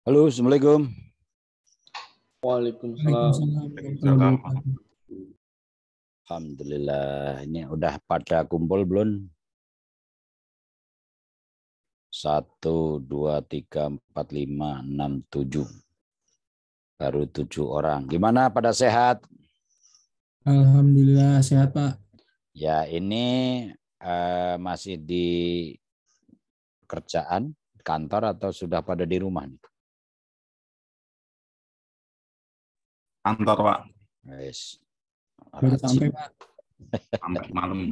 Halo, Assalamualaikum. Waalaikumsalam. Salam. Alhamdulillah, ini udah pada kumpul belum? 1, 2, 3, 4, 5, 6, 7. Baru 7 orang. Gimana, pada sehat? Alhamdulillah sehat, Pak. Ya, ini masih di kerjaan kantor atau sudah pada di rumah nih? Kantor, Pak. Yes. Baru sampai, Pak. Sampai malam.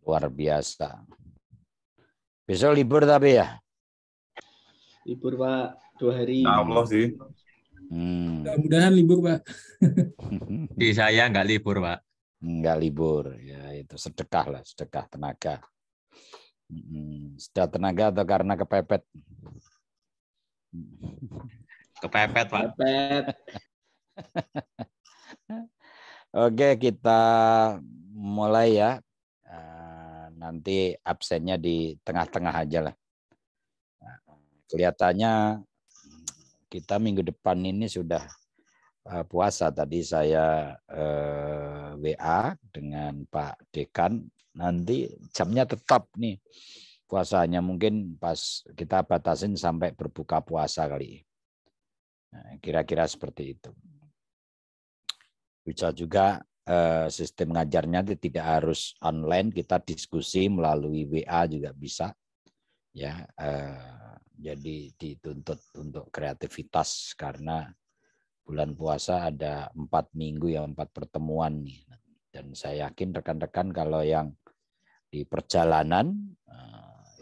Luar biasa. Besok libur tapi ya? Libur, Pak. 2 hari. Ya Allah sih. Mudah-mudahan libur, Pak. Di saya nggak libur, Pak. Nggak libur, ya itu sedekah lah, sedekah tenaga. Sedekah tenaga atau karena kepepet? Kepepet, Pak. Kepepet. Oke, kita mulai ya. Nanti absennya di tengah-tengah aja lah. Kelihatannya kita minggu depan ini sudah puasa. Tadi saya WA dengan Pak Dekan. Nanti jamnya tetap nih puasanya. Mungkin pas kita batasin sampai berbuka puasa kali. Kira-kira seperti itu. Bisa juga sistem ngajarnya tidak harus online, kita diskusi melalui WA juga bisa. Ya, jadi dituntut untuk kreativitas karena bulan puasa ada 4 minggu ya, 4 pertemuan nih. Dan saya yakin rekan-rekan kalau yang di perjalanan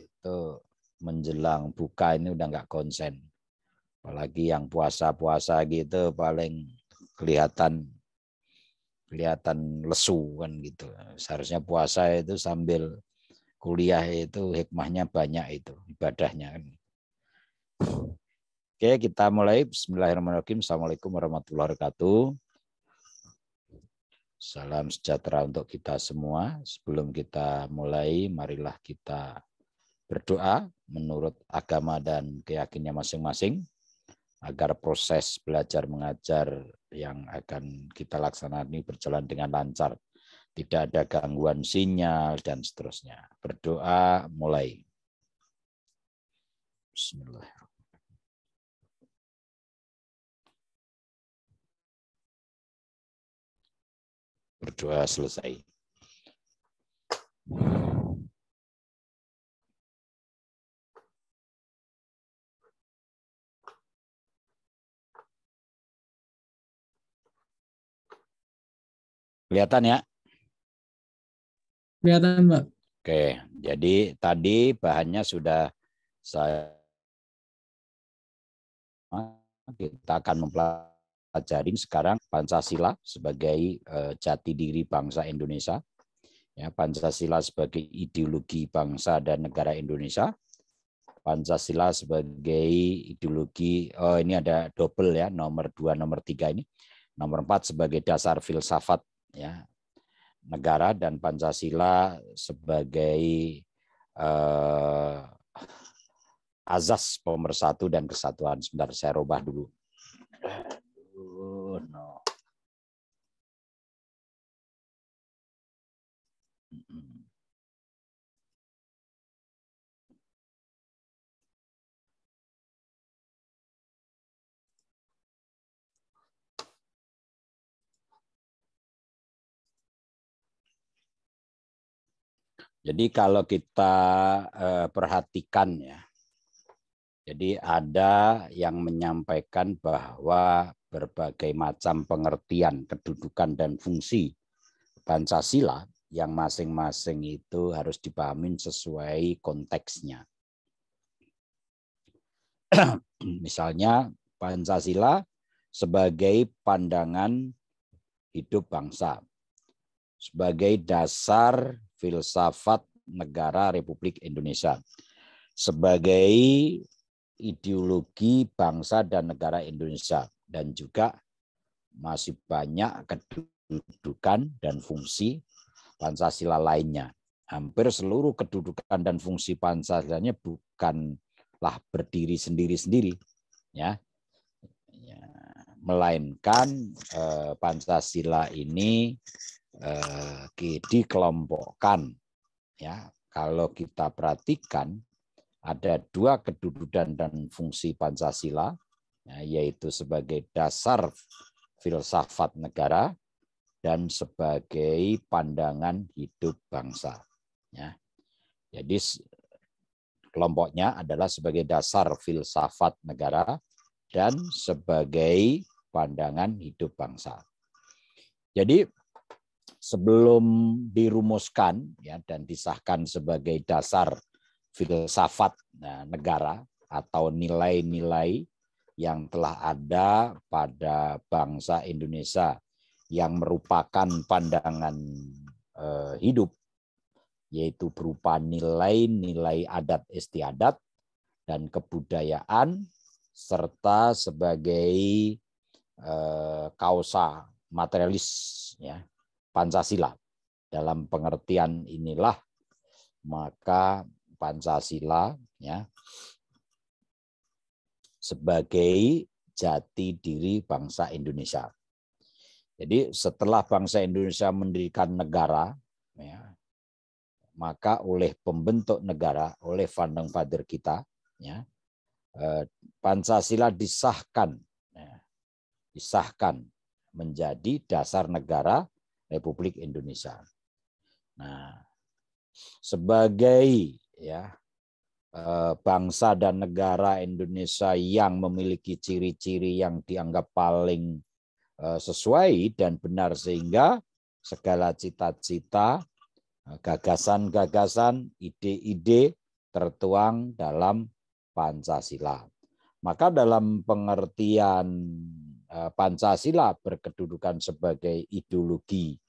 itu menjelang buka ini udah nggak konsen. Apalagi yang puasa-puasa gitu paling kelihatan lesu kan gitu. Seharusnya puasa itu sambil kuliah itu hikmahnya banyak itu, ibadahnya kan. Oke, kita mulai. Bismillahirrahmanirrahim. Assalamualaikum warahmatullahi wabarakatuh. Salam sejahtera untuk kita semua. Sebelum kita mulai, marilah kita berdoa menurut agama dan keyakinannya masing-masing agar proses belajar mengajar yang akan kita laksanakan ini berjalan dengan lancar. Tidak ada gangguan sinyal dan seterusnya. Berdoa mulai. Bismillahirrahmanirrahim. Berdoa selesai. Kelihatan ya? Kelihatan, Pak. Oke, jadi tadi bahannya sudah kita akan mempelajari sekarang Pancasila sebagai jati diri bangsa Indonesia. Ya, Pancasila sebagai ideologi bangsa dan negara Indonesia. Pancasila sebagai ideologi, ini ada double ya, nomor 2, nomor 3 ini. Nomor 4 sebagai dasar filsafat ya, negara, dan Pancasila sebagai azas pemersatu dan kesatuan. Sebentar, saya rubah dulu. No. Jadi kalau kita perhatikan ya, jadi ada yang menyampaikan bahwa berbagai macam pengertian, kedudukan, dan fungsi Pancasila yang masing-masing itu harus dipahami sesuai konteksnya. Misalnya Pancasila sebagai pandangan hidup bangsa, sebagai dasar filsafat negara Republik Indonesia, sebagai ideologi bangsa dan negara Indonesia, dan juga masih banyak kedudukan dan fungsi Pancasila lainnya. Hampir seluruh kedudukan dan fungsi Pancasilanya bukan tidaklah berdiri sendiri-sendiri, ya. Melainkan Pancasila ini dikelompokkan, ya. Kalau kita perhatikan ada dua kedudukan dan fungsi Pancasila, ya, yaitu sebagai dasar filsafat negara dan sebagai pandangan hidup bangsa. Ya. Jadi kelompoknya adalah sebagai dasar filsafat negara dan sebagai pandangan hidup bangsa. Jadi sebelum dirumuskan, ya, dan disahkan sebagai dasar filsafat negara atau nilai-nilai yang telah ada pada bangsa Indonesia yang merupakan pandangan hidup, yaitu berupa nilai-nilai adat istiadat dan kebudayaan, serta sebagai kausa materialis, ya, Pancasila. Dalam pengertian inilah maka Pancasila, ya, sebagai jati diri bangsa Indonesia. Jadi setelah bangsa Indonesia mendirikan negara, ya, maka oleh pembentuk negara, oleh founding father kita, ya, Pancasila disahkan, ya, disahkan menjadi dasar negara Republik Indonesia. Nah, sebagai, ya, bangsa dan negara Indonesia yang memiliki ciri-ciri yang dianggap paling sesuai dan benar, sehingga segala cita-cita, gagasan-gagasan, ide-ide tertuang dalam Pancasila. Maka dalam pengertian Pancasila berkedudukan sebagai ideologi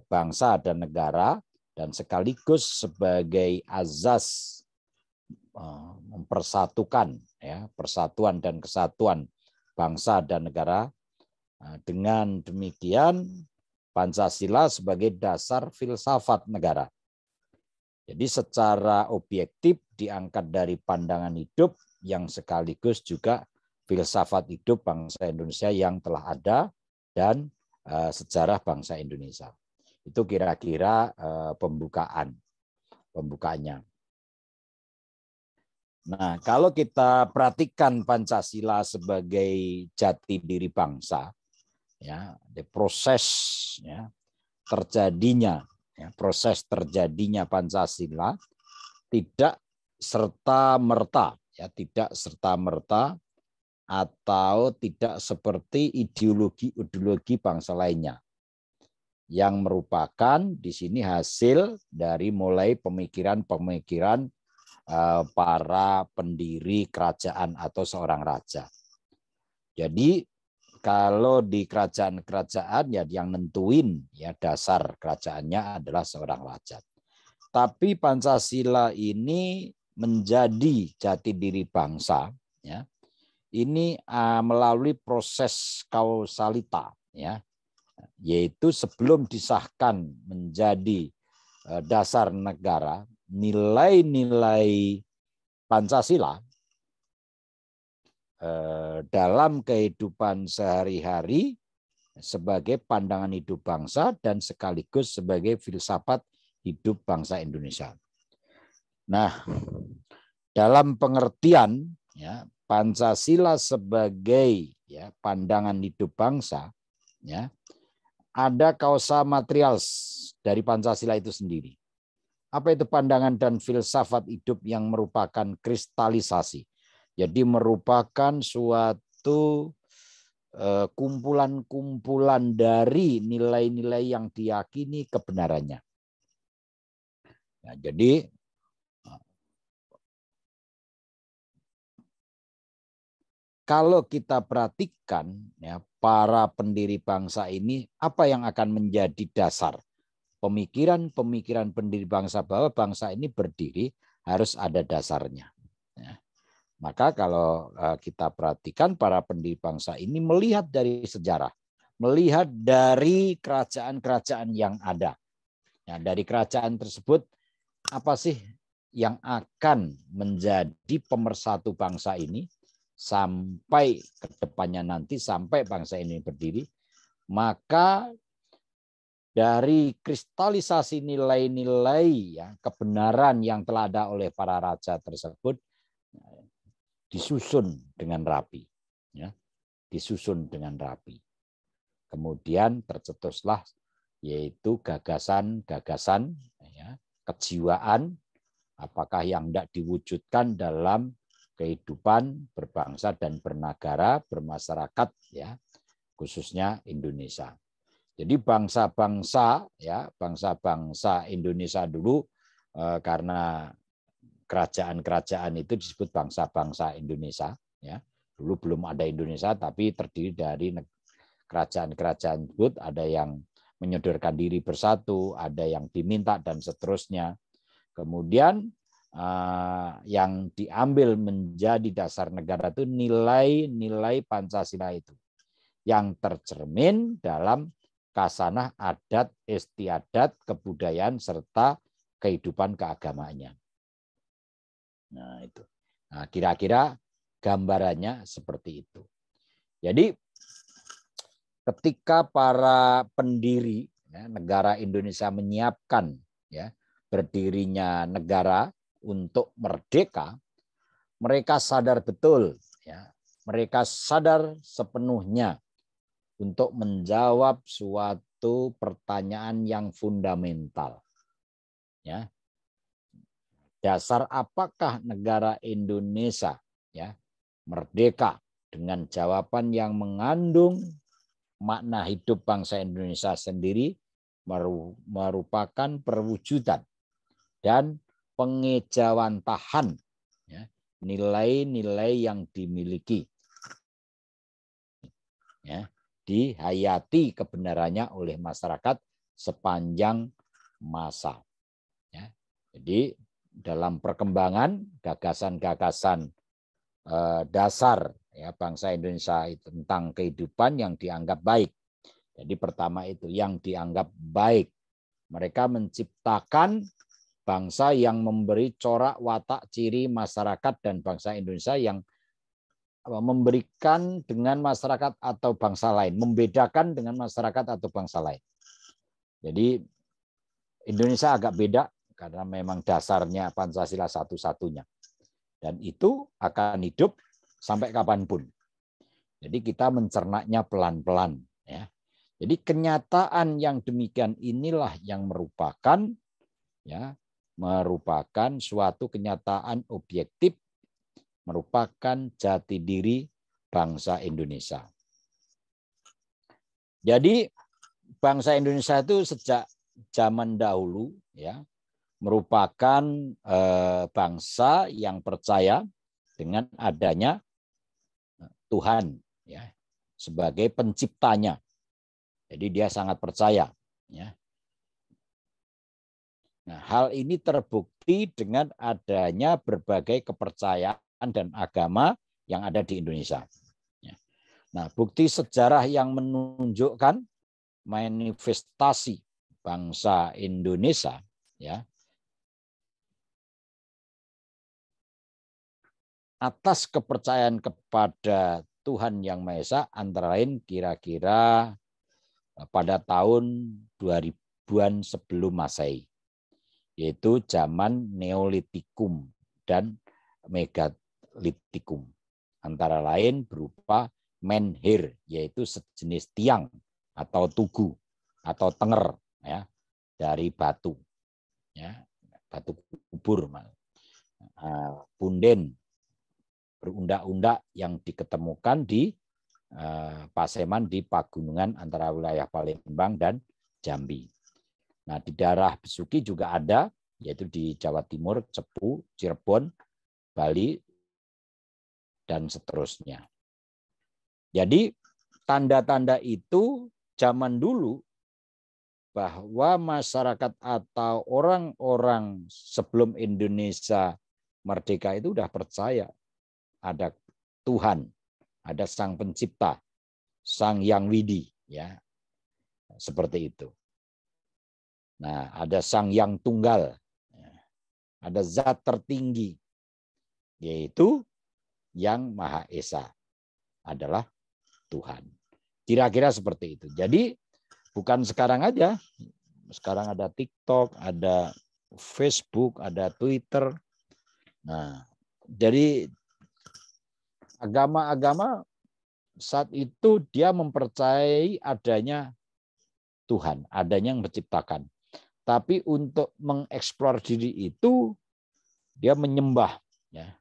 bangsa dan negara dan sekaligus sebagai azas mempersatukan, ya, persatuan dan kesatuan bangsa dan negara. Dengan demikian Pancasila sebagai dasar filsafat negara. Jadi secara objektif diangkat dari pandangan hidup yang sekaligus juga filsafat hidup bangsa Indonesia yang telah ada dan sejarah bangsa Indonesia. Itu kira-kira pembukaannya. Nah, kalau kita perhatikan Pancasila sebagai jati diri bangsa, ya, proses, ya, terjadinya, ya, proses terjadinya Pancasila tidak serta-merta, ya, tidak serta-merta atau tidak seperti ideologi-ideologi bangsa lainnya yang merupakan di sini hasil dari mulai pemikiran-pemikiran para pendiri kerajaan atau seorang raja. Jadi kalau di kerajaan-kerajaan, ya, yang nentuin, ya, dasar kerajaannya adalah seorang raja. Tapi Pancasila ini menjadi jati diri bangsa, ya, ini melalui proses kausalita, ya, yaitu sebelum disahkan menjadi dasar negara, nilai-nilai Pancasila dalam kehidupan sehari-hari sebagai pandangan hidup bangsa dan sekaligus sebagai filsafat hidup bangsa Indonesia. Nah, dalam pengertian, ya, Pancasila sebagai, ya, pandangan hidup bangsa, ya, ada kausa material dari Pancasila itu sendiri. Apa itu pandangan dan filsafat hidup yang merupakan kristalisasi? Jadi merupakan suatu kumpulan-kumpulan dari nilai-nilai yang diyakini kebenarannya. Nah, jadi kalau kita perhatikan, ya, para pendiri bangsa ini, apa yang akan menjadi dasar pemikiran-pemikiran pendiri bangsa bahwa bangsa ini berdiri harus ada dasarnya. Ya. Maka kalau kita perhatikan para pendiri bangsa ini melihat dari sejarah, melihat dari kerajaan-kerajaan yang ada. Ya, dari kerajaan tersebut apa sih yang akan menjadi pemersatu bangsa ini sampai ke depannya nanti, sampai bangsa ini berdiri, maka dari kristalisasi nilai-nilai ya, kebenaran yang telah ada oleh para raja tersebut disusun dengan rapi, ya, disusun dengan rapi. Kemudian tercetuslah yaitu gagasan-gagasan, ya, kejiwaan, apakah yang hendak diwujudkan dalam kehidupan berbangsa dan bernegara, bermasyarakat, ya, khususnya Indonesia. Jadi bangsa-bangsa, ya, bangsa-bangsa Indonesia dulu karena kerajaan-kerajaan itu disebut bangsa-bangsa Indonesia, ya. Dulu belum ada Indonesia, tapi terdiri dari kerajaan-kerajaan tersebut, ada yang menyodorkan diri bersatu, ada yang diminta dan seterusnya. Kemudian yang diambil menjadi dasar negara itu nilai-nilai Pancasila itu yang tercermin dalam kasanah adat istiadat, kebudayaan serta kehidupan keagamaannya. Nah, itu. Nah, kira-kira gambarannya seperti itu. Jadi ketika para pendiri, ya, negara Indonesia menyiapkan, ya, berdirinya negara untuk merdeka, mereka sadar betul, ya, mereka sadar sepenuhnya untuk menjawab suatu pertanyaan yang fundamental, ya. Dasar apakah negara Indonesia, ya, merdeka, dengan jawaban yang mengandung makna hidup bangsa Indonesia sendiri merupakan perwujudan dan pengejawantahan, ya, nilai-nilai yang dimiliki, ya, dihayati kebenarannya oleh masyarakat sepanjang masa, ya. Jadi dalam perkembangan gagasan-gagasan dasar, ya, bangsa Indonesia tentang kehidupan yang dianggap baik. Jadi pertama itu yang dianggap baik, mereka menciptakan bangsa yang memberi corak watak ciri masyarakat dan bangsa Indonesia yang memberikan dengan masyarakat atau bangsa lain, membedakan dengan masyarakat atau bangsa lain. Jadi Indonesia agak beda karena memang dasarnya Pancasila satu-satunya. Dan itu akan hidup sampai kapanpun. Jadi kita mencernanya pelan-pelan, ya. Jadi kenyataan yang demikian inilah yang merupakan, ya, merupakan suatu kenyataan objektif, merupakan jati diri bangsa Indonesia. Jadi bangsa Indonesia itu sejak zaman dahulu, ya, merupakan bangsa yang percaya dengan adanya Tuhan, ya, sebagai penciptanya. Jadi dia sangat percaya, ya. Nah, hal ini terbukti dengan adanya berbagai kepercayaan dan agama yang ada di Indonesia. Nah, bukti sejarah yang menunjukkan manifestasi bangsa Indonesia, ya, atas kepercayaan kepada Tuhan Yang Maha Esa, antara lain kira-kira pada tahun 2000-an sebelum Masehi, yaitu zaman Neolitikum dan Megalitikum. Antara lain berupa menhir, yaitu sejenis tiang atau tugu atau tenger, ya, dari batu, ya, batu kubur, punden berundak-undak yang diketemukan di Paseman di pagunungan antara wilayah Palembang dan Jambi. Nah, di daerah Besuki juga ada, yaitu di Jawa Timur, Cepu, Cirebon, Bali, dan seterusnya. Jadi tanda-tanda itu zaman dulu bahwa masyarakat atau orang-orang sebelum Indonesia merdeka itu sudah percaya ada Tuhan, ada Sang Pencipta, Sang Yang Widi, ya, seperti itu. Nah, ada Sang Yang Tunggal, ada zat tertinggi, yaitu yang Maha Esa adalah Tuhan. Kira-kira seperti itu. Jadi bukan sekarang aja. Sekarang ada TikTok, ada Facebook, ada Twitter. Nah, jadi agama-agama saat itu dia mempercayai adanya Tuhan, adanya yang menciptakan. Tapi untuk mengeksplor diri itu dia menyembah, ya.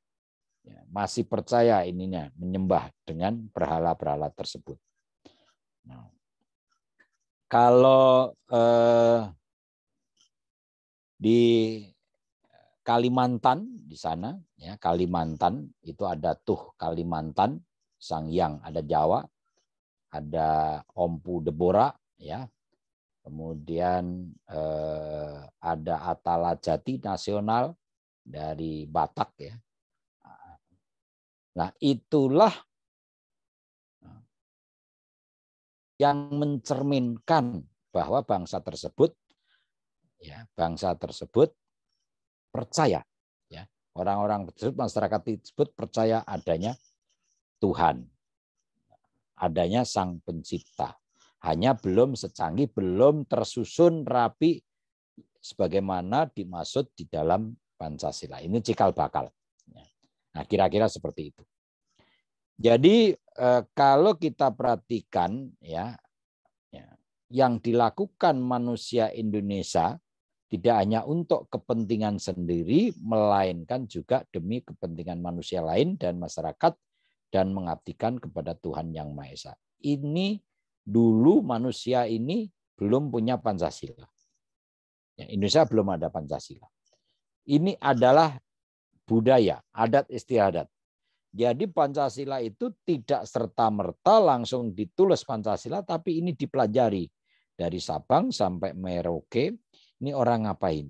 Masih percaya ininya, menyembah dengan berhala-berhala tersebut. Nah, kalau di Kalimantan di sana, ya, Kalimantan itu ada tuh Kalimantan, Sang Hyang, ada Jawa, ada Ompu Debora, ya. Kemudian ada Atala Jati Nasional dari Batak, ya. Nah, itulah yang mencerminkan bahwa bangsa tersebut, ya, percaya, ya, orang-orang tersebut, masyarakat tersebut percaya adanya Tuhan, adanya Sang Pencipta. Hanya belum secanggih, belum tersusun rapi sebagaimana dimaksud di dalam Pancasila. Ini cikal bakal. Nah, kira-kira seperti itu. Jadi kalau kita perhatikan, ya, yang dilakukan manusia Indonesia tidak hanya untuk kepentingan sendiri, melainkan juga demi kepentingan manusia lain dan masyarakat, dan mengabdikan kepada Tuhan Yang Maha Esa. Ini dulu manusia ini belum punya Pancasila. Ya, Indonesia belum ada Pancasila. Ini adalah budaya, adat istiadat. Jadi Pancasila itu tidak serta-merta langsung ditulis Pancasila, tapi ini dipelajari dari Sabang sampai Merauke. Ini orang ngapain?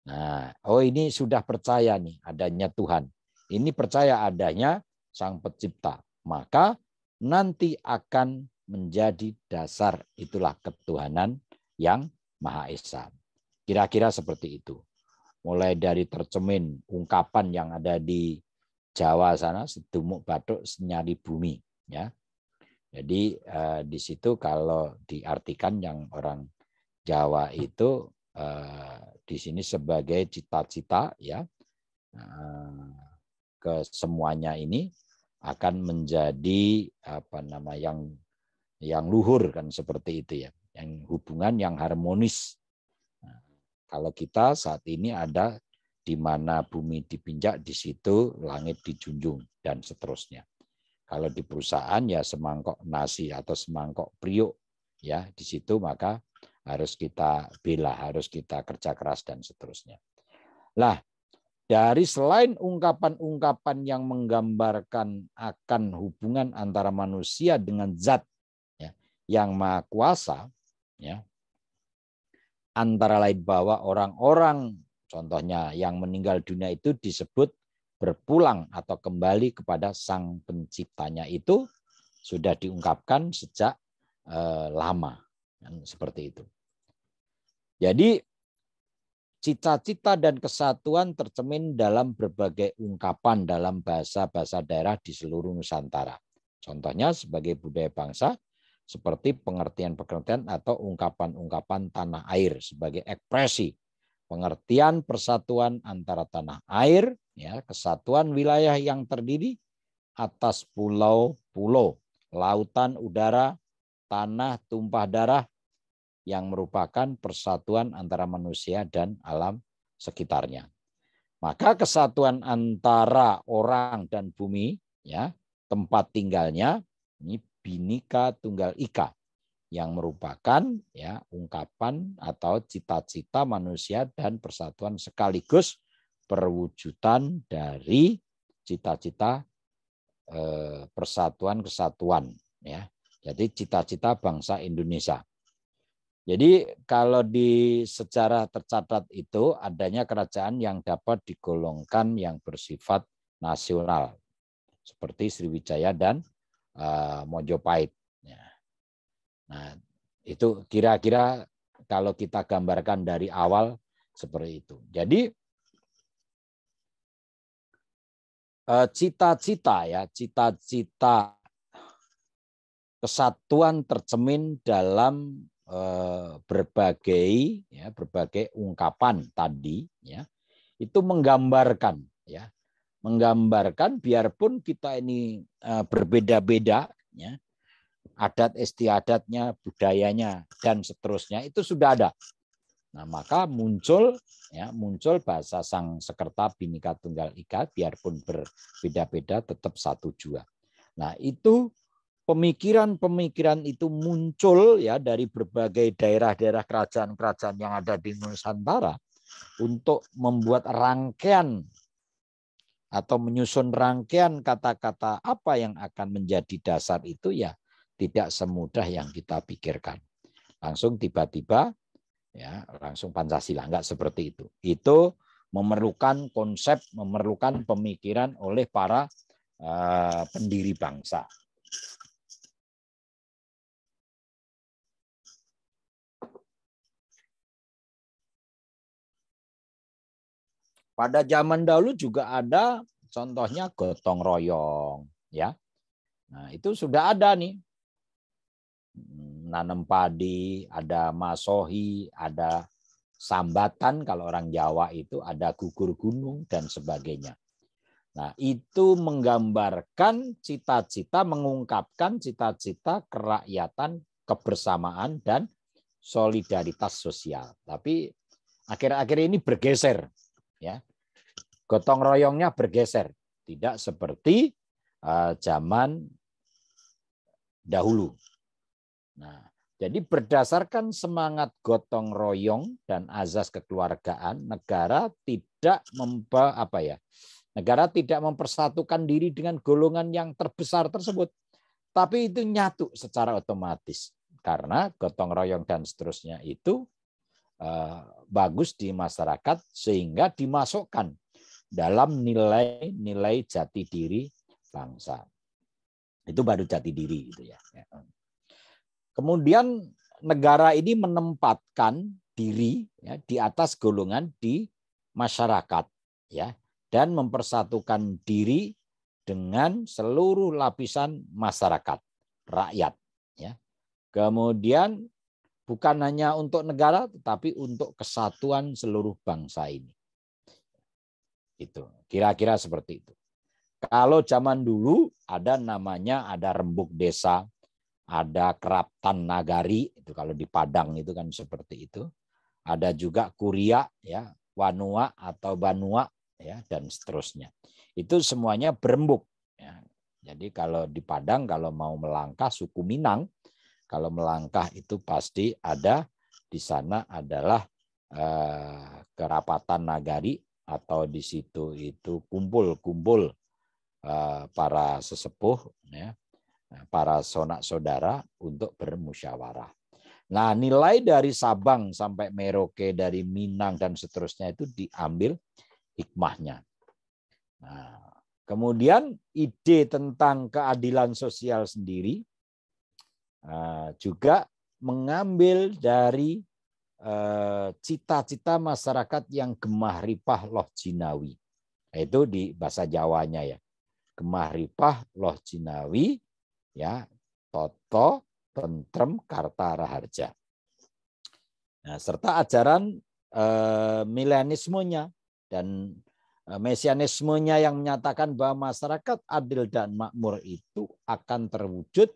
Nah, oh ini sudah percaya nih adanya Tuhan. Ini percaya adanya Sang Pencipta. Maka nanti akan menjadi dasar, itulah ketuhanan yang Maha Esa. Kira-kira seperti itu. Mulai dari tercemin ungkapan yang ada di Jawa sana, sedumuk bathuk senyari bumi, ya. Jadi di situ kalau diartikan yang orang Jawa itu di sini sebagai cita-cita, ya, ke semuanya ini akan menjadi yang luhur, kan seperti itu, ya, yang hubungan yang harmonis. Nah, kalau kita saat ini ada di mana bumi dipinjak, di situ langit dijunjung, dan seterusnya. Kalau di perusahaan ya semangkok nasi atau semangkok priuk, ya, di situ maka harus kita bela, harus kita kerja keras, dan seterusnya. Lah, dari selain ungkapan-ungkapan yang menggambarkan akan hubungan antara manusia dengan zat, ya, yang Maha Kuasa, ya, antara lain bahwa orang-orang contohnya yang meninggal dunia itu disebut berpulang atau kembali kepada Sang Penciptanya, itu sudah diungkapkan sejak lama, seperti itu. Jadi cita-cita dan kesatuan tercermin dalam berbagai ungkapan dalam bahasa-bahasa daerah di seluruh Nusantara. Contohnya sebagai budaya bangsa, seperti pengertian-pengertian atau ungkapan-ungkapan tanah air sebagai ekspresi pengertian persatuan antara tanah air, ya, kesatuan wilayah yang terdiri atas pulau-pulau, lautan, udara, tanah, tumpah darah, yang merupakan persatuan antara manusia dan alam sekitarnya. Maka kesatuan antara orang dan bumi, ya, tempat tinggalnya, ini Bhinneka Tunggal Ika, yang merupakan, ya, ungkapan atau cita-cita manusia dan persatuan sekaligus perwujudan dari cita-cita persatuan kesatuan, ya. Jadi cita-cita bangsa Indonesia. Jadi kalau di sejarah tercatat itu adanya kerajaan yang dapat digolongkan yang bersifat nasional, seperti Sriwijaya dan Mojopahit. Nah, itu kira-kira kalau kita gambarkan dari awal seperti itu. Jadi cita-cita ya, cita-cita kesatuan tercermin dalam berbagai ungkapan tadi ya, itu menggambarkan biarpun kita ini berbeda-beda ya, adat istiadatnya, budayanya dan seterusnya itu sudah ada. Nah, maka muncul bahasa Sang Sekerta Bhinneka Tunggal Ika, biarpun berbeda-beda tetap satu jua. Nah, itu pemikiran-pemikiran itu muncul ya dari berbagai daerah-daerah kerajaan-kerajaan yang ada di Nusantara untuk membuat rangkaian atau menyusun rangkaian kata-kata apa yang akan menjadi dasar itu ya tidak semudah yang kita pikirkan. Langsung tiba-tiba ya langsung Pancasila, enggak seperti itu. Itu memerlukan konsep, memerlukan pemikiran oleh para pendiri bangsa. Pada zaman dahulu juga ada contohnya gotong royong ya. Nah, itu sudah ada nih. Nanam padi, ada masohi, ada sambatan kalau orang Jawa itu ada gugur gunung dan sebagainya. Nah, itu menggambarkan cita-cita, mengungkapkan cita-cita kerakyatan, kebersamaan dan solidaritas sosial. Tapi akhir-akhir ini bergeser. Ya, gotong royongnya bergeser, tidak seperti zaman dahulu. Nah, jadi berdasarkan semangat gotong royong dan azas kekeluargaan, negara tidak negara tidak mempersatukan diri dengan golongan yang terbesar tersebut, tapi itu nyatu secara otomatis karena gotong royong dan seterusnya itu bagus di masyarakat sehingga dimasukkan dalam nilai-nilai jati diri bangsa. Itu baru jati diri gitu ya. Kemudian negara ini menempatkan diri ya, di atas golongan di masyarakat ya dan mempersatukan diri dengan seluruh lapisan masyarakat, rakyat ya. Kemudian bukan hanya untuk negara, tetapi untuk kesatuan seluruh bangsa ini. Itu kira-kira seperti itu. Kalau zaman dulu ada rembuk desa, ada keraptan nagari, itu kalau di Padang itu kan seperti itu. Ada juga kuria, ya, wanua atau banua, ya, dan seterusnya. Itu semuanya berembuk. Ya. Jadi kalau di Padang kalau mau melangkah suku Minang, kalau melangkah itu pasti ada di sana adalah kerapatan nagari atau di situ itu kumpul-kumpul para sesepuh, ya, para sanak saudara untuk bermusyawarah. Nah, nilai dari Sabang sampai Merauke, dari Minang dan seterusnya itu diambil hikmahnya. Nah, kemudian ide tentang keadilan sosial sendiri juga mengambil dari cita-cita masyarakat yang gemah ripah loh jinawi. Itu di bahasa Jawanya ya. Gemah ripah loh jinawi, ya, toto tentrem karta raharja. Nah, serta ajaran milenismenya dan mesianismenya yang menyatakan bahwa masyarakat adil dan makmur itu akan terwujud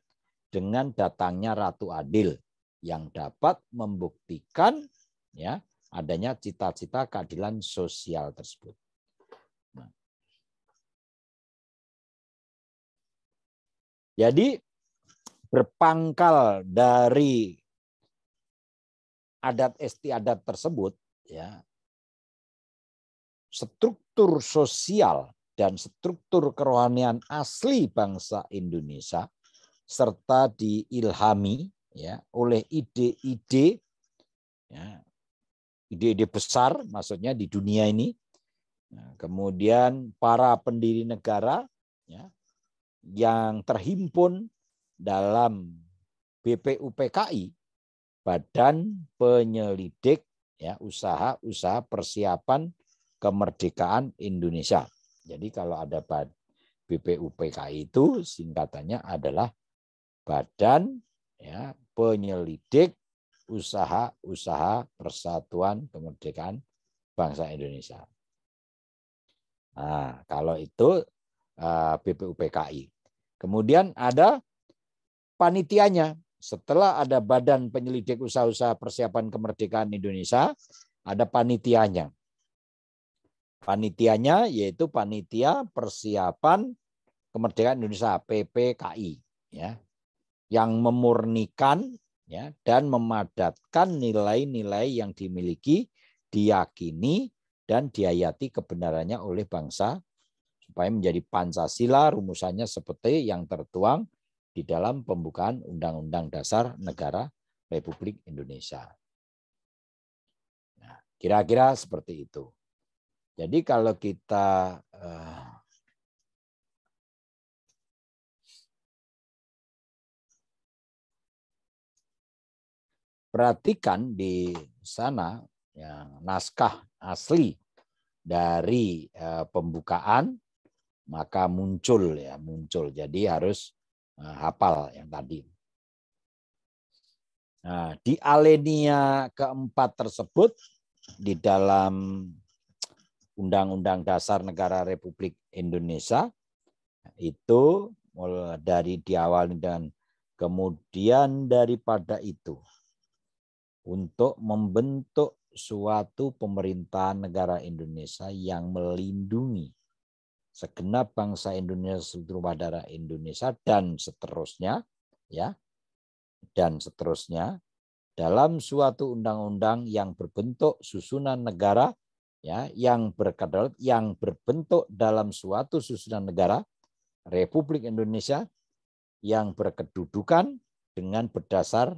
dengan datangnya Ratu Adil yang dapat membuktikan, ya, adanya cita-cita keadilan sosial tersebut. Nah. Jadi berpangkal dari adat istiadat tersebut, ya, struktur sosial dan struktur kerohanian asli bangsa Indonesia serta diilhami, ya, oleh ide-ide, ya, ide-ide besar, maksudnya di dunia ini. Nah, kemudian para pendiri negara, ya, yang terhimpun dalam BPUPKI, Badan Penyelidik, ya, usaha persiapan kemerdekaan Indonesia. Jadi kalau ada BPUPKI itu singkatannya adalah Badan Penyelidik Usaha-Usaha Persatuan Kemerdekaan Bangsa Indonesia. Nah, kalau itu BPUPKI. Kemudian ada panitianya. Setelah ada Badan Penyelidik Usaha-Usaha Persiapan Kemerdekaan Indonesia, ada panitianya. Panitianya yaitu Panitia Persiapan Kemerdekaan Indonesia (PPKI), ya, yang memurnikan dan memadatkan nilai-nilai yang dimiliki, diyakini, dan dihayati kebenarannya oleh bangsa supaya menjadi Pancasila, rumusannya seperti yang tertuang di dalam pembukaan Undang-Undang Dasar Negara Republik Indonesia. Nah, kira-kira seperti itu. Jadi kalau kita perhatikan di sana naskah asli dari pembukaan, maka muncul. Jadi harus hafal yang tadi. Nah, di alinea keempat tersebut di dalam Undang-Undang Dasar Negara Republik Indonesia itu mulai dari diawali dan kemudian daripada itu untuk membentuk suatu pemerintahan negara Indonesia yang melindungi segenap bangsa Indonesia, seluruh darah Indonesia dan seterusnya, dalam suatu undang-undang yang berbentuk susunan negara, yang berbentuk dalam suatu susunan negara Republik Indonesia yang berkedudukan dengan berdasar,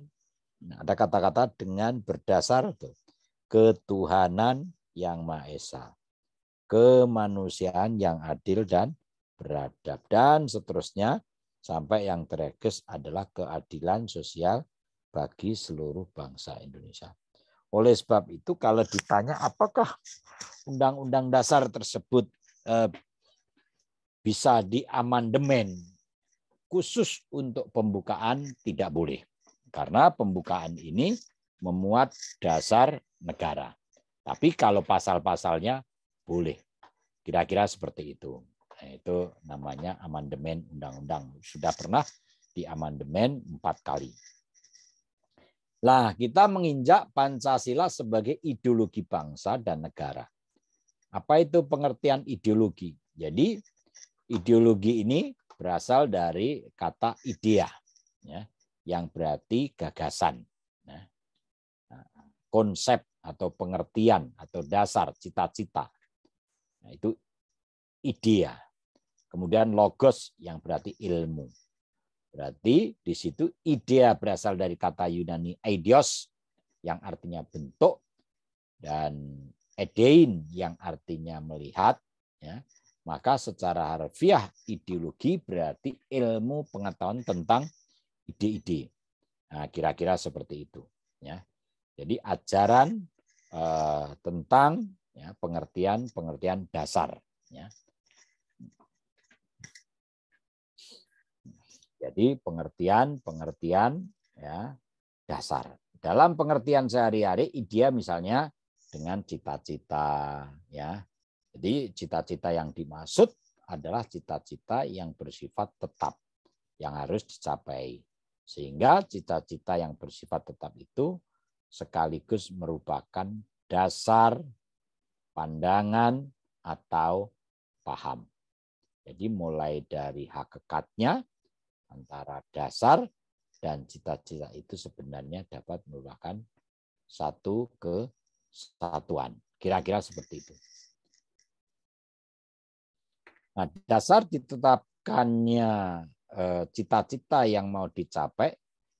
ada kata-kata dengan berdasar ketuhanan yang Maha Esa, kemanusiaan yang adil dan beradab, dan seterusnya sampai yang terakhir adalah keadilan sosial bagi seluruh bangsa Indonesia. Oleh sebab itu kalau ditanya apakah Undang-Undang Dasar tersebut bisa diamandemen khusus untuk pembukaan, tidak boleh. Karena pembukaan ini memuat dasar negara. Tapi kalau pasal-pasalnya boleh. Kira-kira seperti itu. Nah, itu namanya amandemen undang-undang. Sudah pernah diamandemen 4 kali. Nah, kita menginjak Pancasila sebagai ideologi bangsa dan negara. Apa itu pengertian ideologi? Jadi, ideologi ini berasal dari kata idea, yang berarti gagasan, konsep atau pengertian atau dasar, cita-cita. Nah, itu idea. Kemudian logos yang berarti ilmu. Berarti di situ idea berasal dari kata Yunani eidos yang artinya bentuk dan edein yang artinya melihat. Maka secara harfiah ideologi berarti ilmu pengetahuan tentang ide-ide. Nah, kira-kira seperti itu. Jadi ajaran tentang pengertian dasar. Jadi pengertian dasar. Dalam pengertian sehari-hari, idea misalnya dengan cita-cita. Jadi cita-cita yang dimaksud adalah cita-cita yang bersifat tetap, yang harus dicapai. Sehingga cita-cita yang bersifat tetap itu sekaligus merupakan dasar pandangan atau paham. Jadi mulai dari hakikatnya antara dasar dan cita-cita itu sebenarnya dapat merupakan satu kesatuan. Kira-kira seperti itu. Nah, dasar ditetapkannya cita-cita yang mau dicapai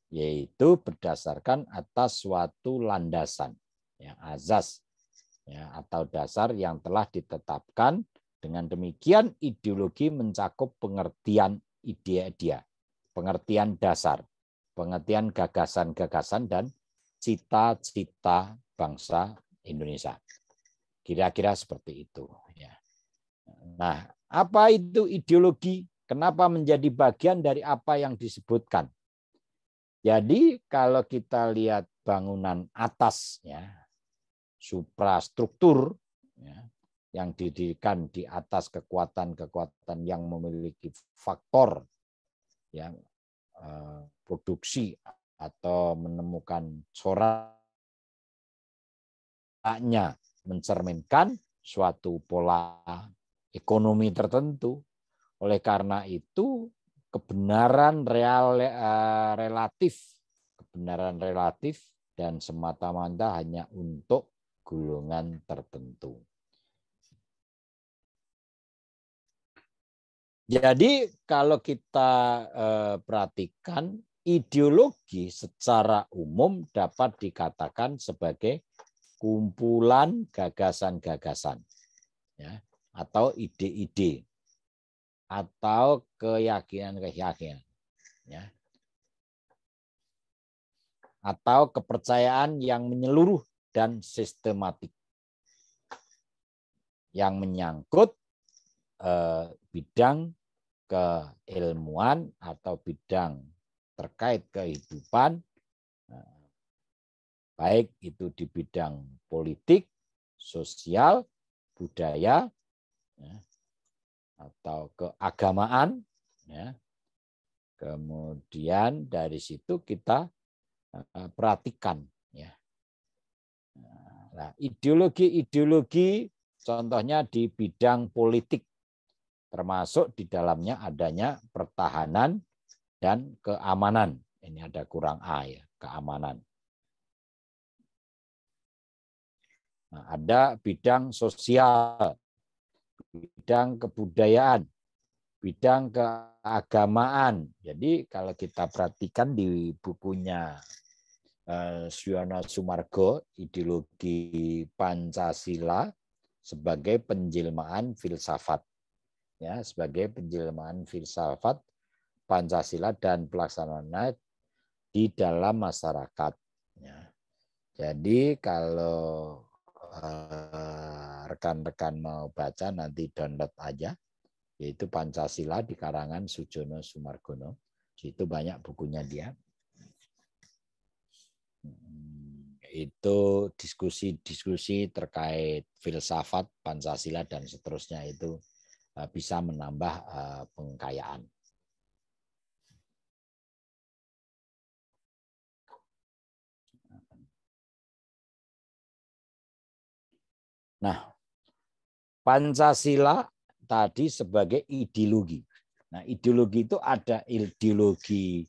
yaitu berdasarkan atas suatu landasan, azas, atau dasar yang telah ditetapkan. Dengan demikian ideologi mencakup pengertian ide-ide, pengertian dasar, pengertian gagasan-gagasan dan cita-cita bangsa Indonesia. Kira-kira seperti itu. Nah, Apa itu ideologi? Kenapa menjadi bagian dari apa yang disebutkan? Jadi kalau kita lihat bangunan atas, ya, suprastruktur, ya, yang didirikan di atas kekuatan-kekuatan yang memiliki faktor yang produksi atau menemukan coraknya mencerminkan suatu pola ekonomi tertentu. Oleh karena itu kebenaran relatif dan semata-mata hanya untuk golongan tertentu. Jadi kalau kita perhatikan, ideologi secara umum dapat dikatakan sebagai kumpulan gagasan-gagasan, ya, atau ide-ide atau keyakinan-keyakinan, ya, atau kepercayaan yang menyeluruh dan sistematik yang menyangkut bidang keilmuan atau bidang terkait kehidupan, baik itu di bidang politik, sosial, budaya, ya, atau keagamaan, ya. Kemudian dari situ kita perhatikan, ya. Nah, ideologi contohnya di bidang politik, termasuk di dalamnya adanya pertahanan dan keamanan. Ini ada kurang A, ya, keamanan. Nah, ada bidang sosial, bidang kebudayaan, bidang keagamaan. Jadi kalau kita perhatikan di bukunya Siono Sumargo, Ideologi Pancasila sebagai penjelmaan filsafat, ya, sebagai penjelmaan filsafat Pancasila dan pelaksanaannya di dalam masyarakat, ya. Jadi kalau rekan-rekan mau baca nanti download aja, yaitu Pancasila di karangan Sujono Sumargono. Itu banyak bukunya dia. Itu diskusi-diskusi terkait filsafat Pancasila dan seterusnya, itu bisa menambah pengkayaan. Nah, Pancasila tadi sebagai ideologi. Nah, ideologi itu ada ideologi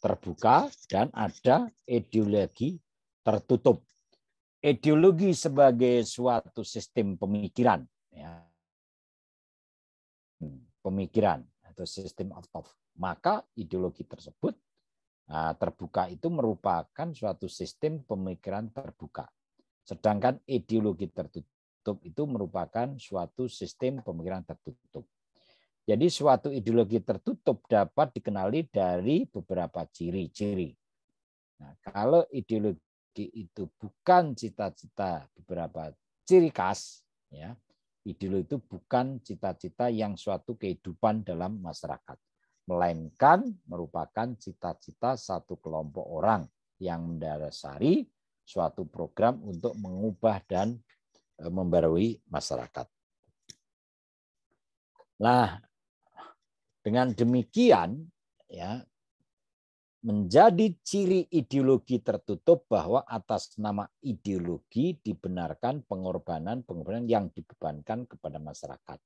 terbuka dan ada ideologi tertutup. Ideologi sebagai suatu sistem pemikiran, ya, pemikiran atau sistem of thought. Maka ideologi tersebut terbuka itu merupakan suatu sistem pemikiran terbuka. Sedangkan ideologi tertutup itu merupakan suatu sistem pemikiran tertutup. Jadi suatu ideologi tertutup dapat dikenali dari beberapa ciri-ciri. Nah, kalau ideologi itu bukan cita-cita beberapa ciri khas, ya, ideologi itu bukan cita-cita yang suatu kehidupan dalam masyarakat, melainkan merupakan cita-cita satu kelompok orang yang mendasari suatu program untuk mengubah dan membarui masyarakat. Nah, dengan demikian, ya, menjadi ciri ideologi tertutup bahwa atas nama ideologi dibenarkan pengorbanan yang dibebankan kepada masyarakat.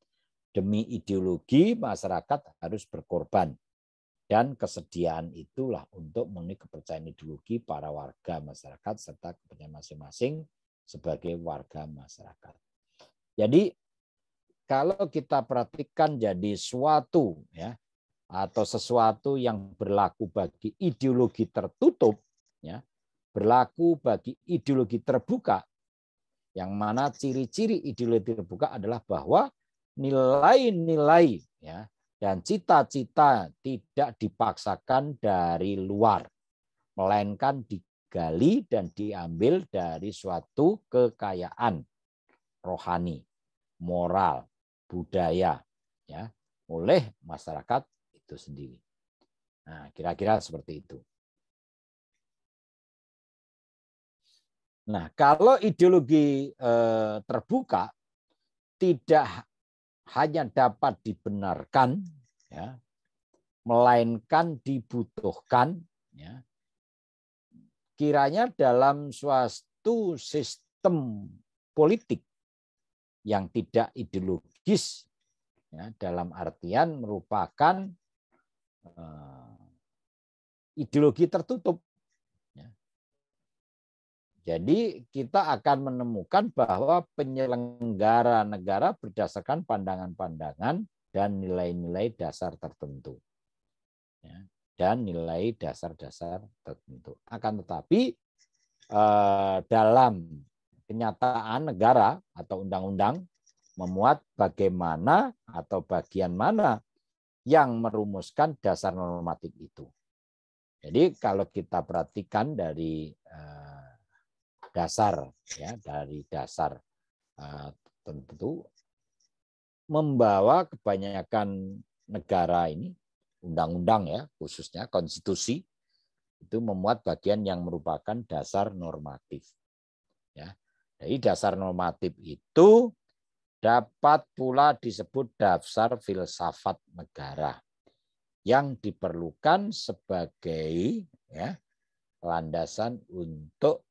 Demi ideologi masyarakat harus berkorban, dan kesediaan itulah untuk memenuhi kepercayaan ideologi para warga masyarakat serta kepercayaan masing-masing sebagai warga masyarakat. Jadi kalau kita perhatikan, jadi suatu, ya, atau sesuatu yang berlaku bagi ideologi tertutup, ya, berlaku bagi ideologi terbuka, yang mana ciri-ciri ideologi terbuka adalah bahwa nilai-nilai, ya, dan cita-cita tidak dipaksakan dari luar, melainkan digali dan diambil dari suatu kekayaan rohani, moral, budaya, ya oleh masyarakat itu sendiri. Nah, kira-kira seperti itu. Nah, kalau ideologi terbuka tidak hanya dapat dibenarkan, ya, melainkan dibutuhkan, ya, kiranya dalam suatu sistem politik yang tidak ideologis, ya, dalam artian merupakan ideologi tertutup. Ya. Jadi kita akan menemukan bahwa penyelenggara negara berdasarkan pandangan-pandangan dan nilai-nilai dasar tertentu. Ya. Dan nilai dasar-dasar tertentu. Akan tetapi dalam kenyataan negara atau undang-undang memuat bagaimana atau bagian mana yang merumuskan dasar normatif itu. Jadi kalau kita perhatikan dari dasar, ya, dari dasar tentu membawa kebanyakan negara ini undang-undang, ya, khususnya konstitusi itu memuat bagian yang merupakan dasar normatif. Ya. Jadi dasar normatif itu dapat pula disebut dasar filsafat negara yang diperlukan sebagai, ya, landasan untuk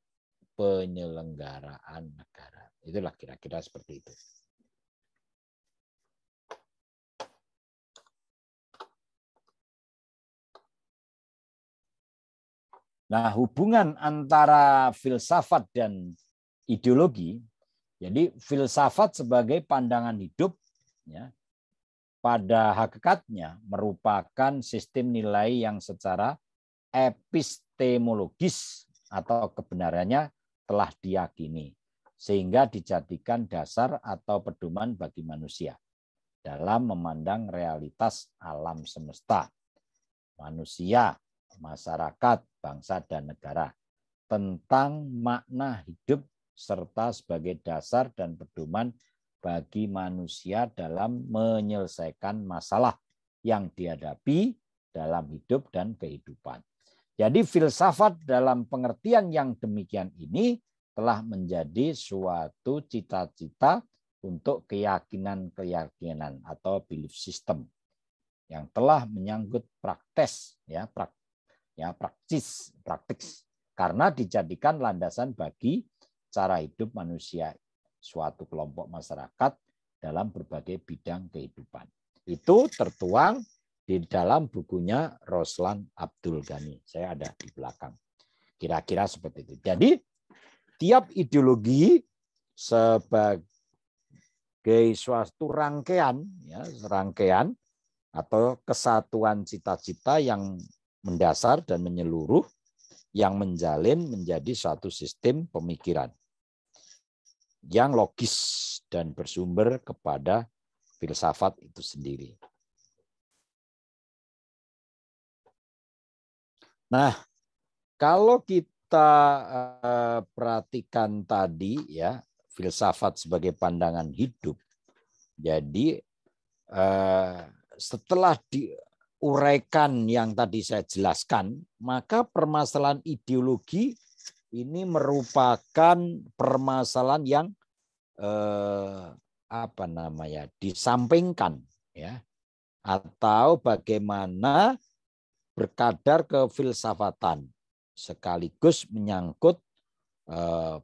penyelenggaraan negara. Itulah kira-kira seperti itu. Nah, hubungan antara filsafat dan ideologi, jadi filsafat sebagai pandangan hidup, ya, pada hakikatnya merupakan sistem nilai yang secara epistemologis atau kebenarannya telah diyakini, sehingga dijadikan dasar atau pedoman bagi manusia dalam memandang realitas alam semesta, manusia, masyarakat, bangsa, dan negara, tentang makna hidup serta sebagai dasar dan pedoman bagi manusia dalam menyelesaikan masalah yang dihadapi dalam hidup dan kehidupan. Jadi filsafat dalam pengertian yang demikian ini telah menjadi suatu cita-cita untuk keyakinan-keyakinan atau belief system yang telah menyangkut praktis, karena dijadikan landasan bagi cara hidup manusia suatu kelompok masyarakat dalam berbagai bidang kehidupan. Itu tertuang di dalam bukunya Roslan Abdul Ghani. Saya ada di belakang. Kira-kira seperti itu. Jadi tiap ideologi sebagai suatu rangkaian, ya, rangkaian atau kesatuan cita-cita yang mendasar dan menyeluruh yang menjalin menjadi suatu sistem pemikiran yang logis dan bersumber kepada filsafat itu sendiri. Nah, kalau kita perhatikan tadi, ya, filsafat sebagai pandangan hidup, jadi setelah diuraikan yang tadi saya jelaskan, maka permasalahan ideologi ini merupakan permasalahan yang disampingkan, ya, atau bagaimana berkadar kefilsafatan sekaligus menyangkut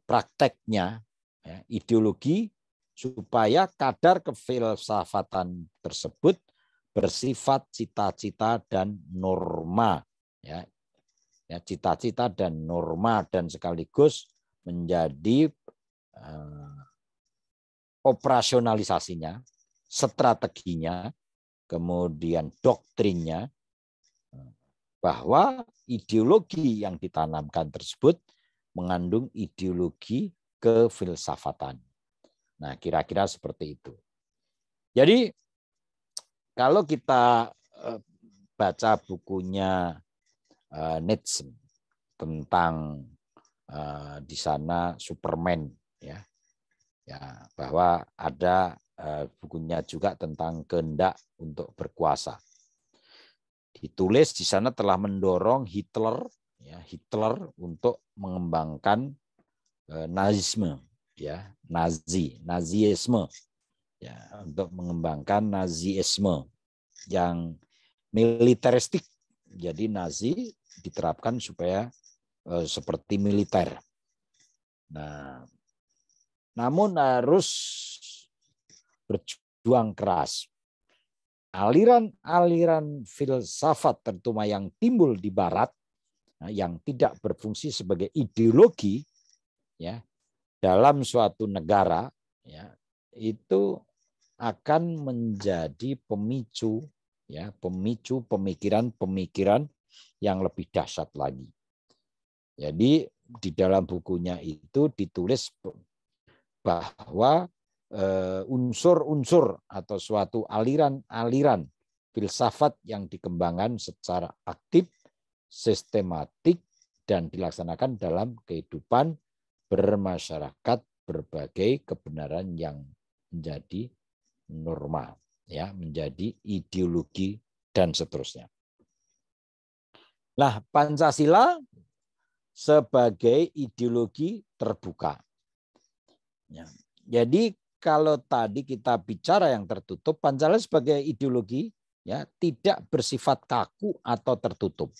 prakteknya, ya, ideologi supaya kadar kefilsafatan tersebut bersifat cita-cita dan norma, ya, cita-cita dan norma, dan sekaligus menjadi operasionalisasinya, strateginya, kemudian doktrinnya, bahwa ideologi yang ditanamkan tersebut mengandung ideologi kefilsafatan. Nah, kira-kira seperti itu. Jadi kalau kita baca bukunya Nietzsche tentang di sana Superman, ya, bahwa ada bukunya juga tentang kehendak untuk berkuasa. Ditulis di sana telah mendorong Hitler untuk mengembangkan Nazisme, ya, Nazisme, ya, untuk mengembangkan Nazisme yang militeristik. Jadi Nazi diterapkan supaya seperti militer. Nah, namun harus berjuang keras. Aliran-aliran filsafat terutama yang timbul di Barat, yang tidak berfungsi sebagai ideologi, ya, dalam suatu negara, ya, itu akan menjadi pemicu, ya, pemicu pemikiran-pemikiran yang lebih dahsyat lagi. Jadi di dalam bukunya itu ditulis bahwa unsur-unsur atau suatu aliran-aliran filsafat yang dikembangkan secara aktif, sistematik, dan dilaksanakan dalam kehidupan bermasyarakat berbagai kebenaran yang menjadi norma, ya, menjadi ideologi dan seterusnya. Nah, Pancasila sebagai ideologi terbuka. Ya. Jadi kalau tadi kita bicara yang tertutup, Pancasila sebagai ideologi, ya, tidak bersifat kaku atau tertutup.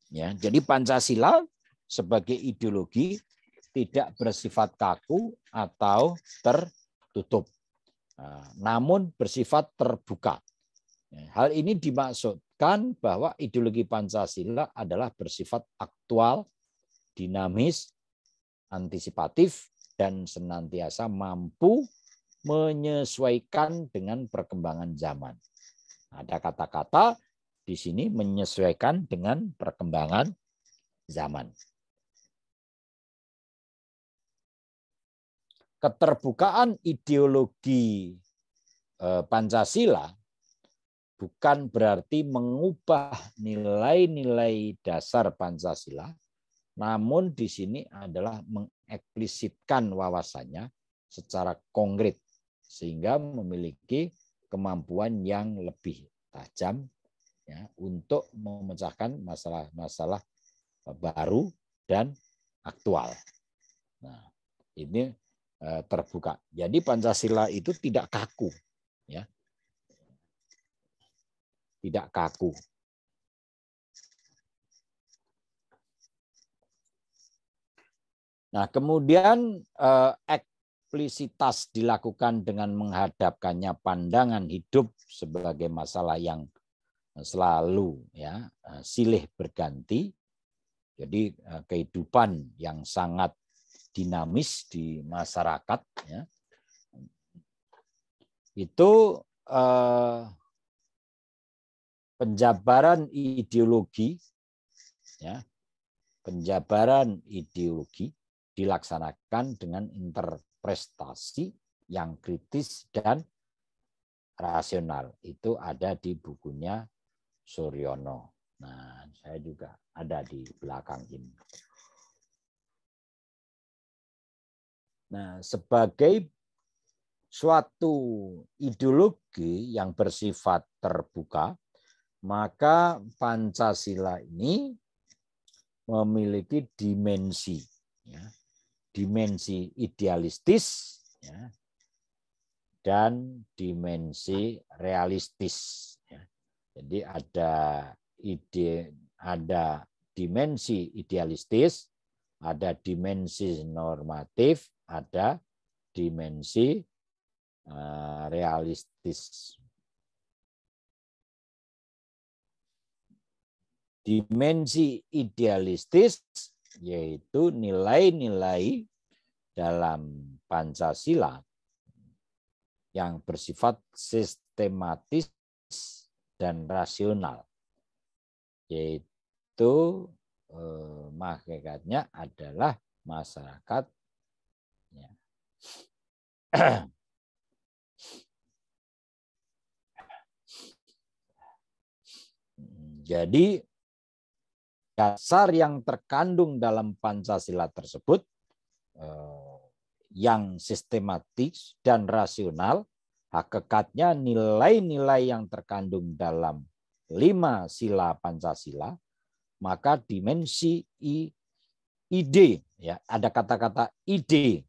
Ya, jadi Pancasila sebagai ideologi tidak bersifat kaku atau tertutup, namun bersifat terbuka. Hal ini dimaksudkan bahwa ideologi Pancasila adalah bersifat aktual, dinamis, antisipatif, dan senantiasa mampu menyesuaikan dengan perkembangan zaman. Ada kata-kata di sini menyesuaikan dengan perkembangan zaman. Keterbukaan ideologi Pancasila bukan berarti mengubah nilai-nilai dasar Pancasila, namun di sini adalah mengeksplisitkan wawasannya secara konkret sehingga memiliki kemampuan yang lebih tajam, ya, untuk memecahkan masalah-masalah baru dan aktual. Nah, ini terbuka. Jadi Pancasila itu tidak kaku, ya, tidak kaku. Nah, kemudian eksplisitas dilakukan dengan menghadapkannya pandangan hidup sebagai masalah yang selalu, ya, silih berganti. Jadi kehidupan yang sangat dinamis di masyarakat, ya, itu penjabaran ideologi, ya, penjabaran ideologi dilaksanakan dengan interpretasi yang kritis dan rasional. Itu ada di bukunya Suryono. Nah, saya juga ada di belakang ini. Nah, sebagai suatu ideologi yang bersifat terbuka, maka Pancasila ini memiliki dimensi, ya, dimensi idealistis, ya, dan dimensi realistis. Ya. Jadi ada dimensi idealistis, ada dimensi normatif, ada dimensi realistis. Dimensi idealistis yaitu nilai-nilai dalam Pancasila yang bersifat sistematis dan rasional, yaitu hakikatnya adalah masyarakat, ya. Jadi dasar yang terkandung dalam Pancasila tersebut yang sistematis dan rasional Hakikatnya nilai-nilai yang terkandung dalam 5 sila Pancasila, maka dimensi ide, ya, ada kata-kata ide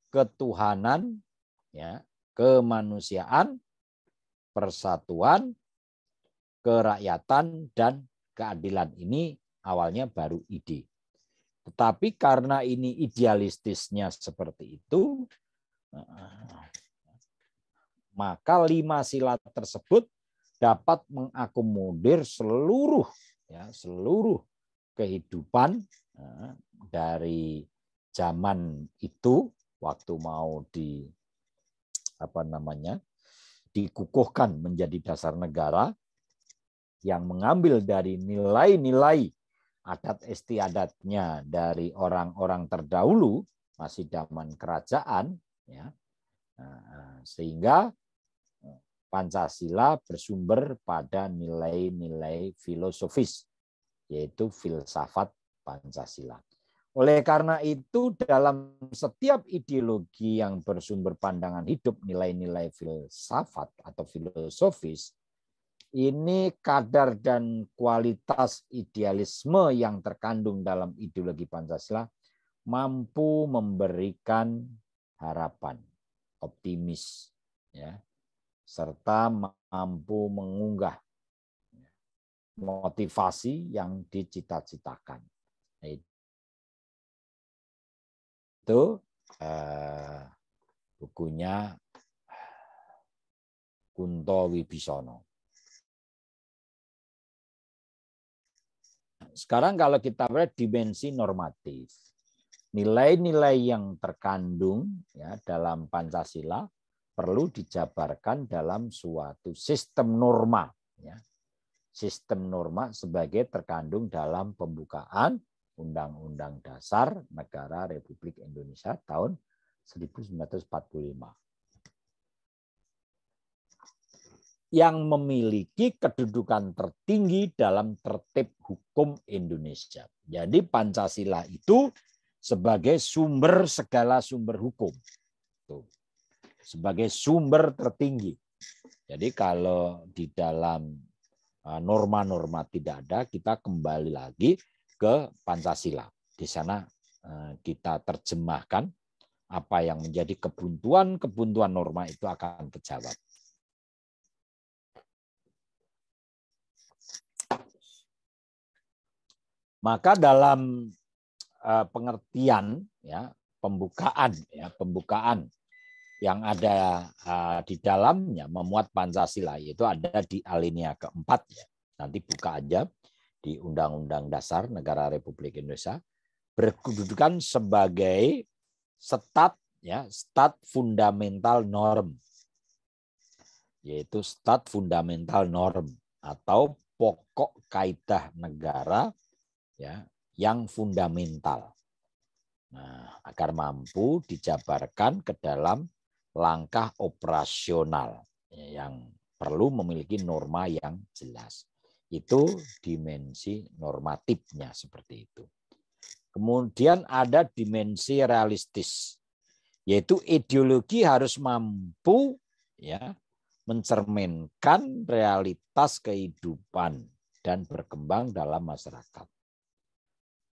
ketuhanan, ya, kemanusiaan, persatuan, kerakyatan, dan keadilan. Ini awalnya baru ide. Tetapi karena ini idealistisnya seperti itu, maka 5 sila tersebut dapat mengakomodir seluruh kehidupan dari zaman itu, waktu mau dikukuhkan menjadi dasar negara, yang mengambil dari nilai-nilai adat istiadatnya dari orang-orang terdahulu, masih zaman kerajaan, ya. Sehingga Pancasila bersumber pada nilai-nilai filosofis, yaitu filsafat Pancasila. Oleh karena itu, dalam setiap ideologi yang bersumber pandangan hidup nilai-nilai filsafat atau filosofis, ini kadar dan kualitas idealisme yang terkandung dalam ideologi Pancasila mampu memberikan harapan, optimis, ya, serta mampu mengunggah motivasi yang dicita-citakan. Itu bukunya Kunto Wibisono. Sekarang kalau kita melihat dimensi normatif, nilai-nilai yang terkandung, ya, dalam Pancasila perlu dijabarkan dalam suatu sistem norma, ya. Sistem norma sebagai terkandung dalam pembukaan Undang-Undang Dasar Negara Republik Indonesia tahun 1945. Yang memiliki kedudukan tertinggi dalam tertib hukum Indonesia. Jadi Pancasila itu sebagai sumber segala sumber hukum. Tuh. Sebagai sumber tertinggi. Jadi kalau di dalam norma-norma tidak ada, kita kembali lagi ke Pancasila. Di sana kita terjemahkan apa yang menjadi kebuntuan norma itu akan terjawab. Maka dalam pengertian, ya, pembukaan yang ada di dalamnya memuat Pancasila, yaitu ada di alinea keempat, ya. Nanti buka aja di Undang-Undang Dasar Negara Republik Indonesia, berkedudukan sebagai stat fundamental norm, yaitu stat fundamental norm atau pokok kaidah negara, ya, yang fundamental. Nah, agar mampu dijabarkan ke dalam langkah operasional, ya, yang perlu memiliki norma yang jelas. Itu dimensi normatifnya seperti itu. Kemudian ada dimensi realistis, yaitu ideologi harus mampu, ya, mencerminkan realitas kehidupan dan berkembang dalam masyarakat.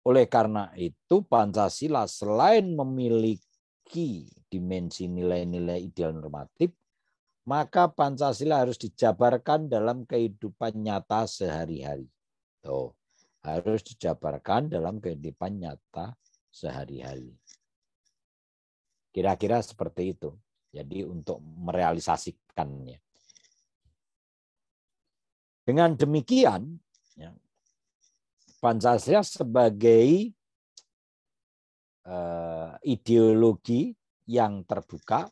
Oleh karena itu, Pancasila selain memiliki dimensi nilai-nilai ideal normatif, maka Pancasila harus dijabarkan dalam kehidupan nyata sehari-hari. Tuh, harus dijabarkan dalam kehidupan nyata sehari-hari. Kira-kira seperti itu. Jadi untuk merealisasikannya. Dengan demikian, ya, Pancasila sebagai ideologi yang terbuka,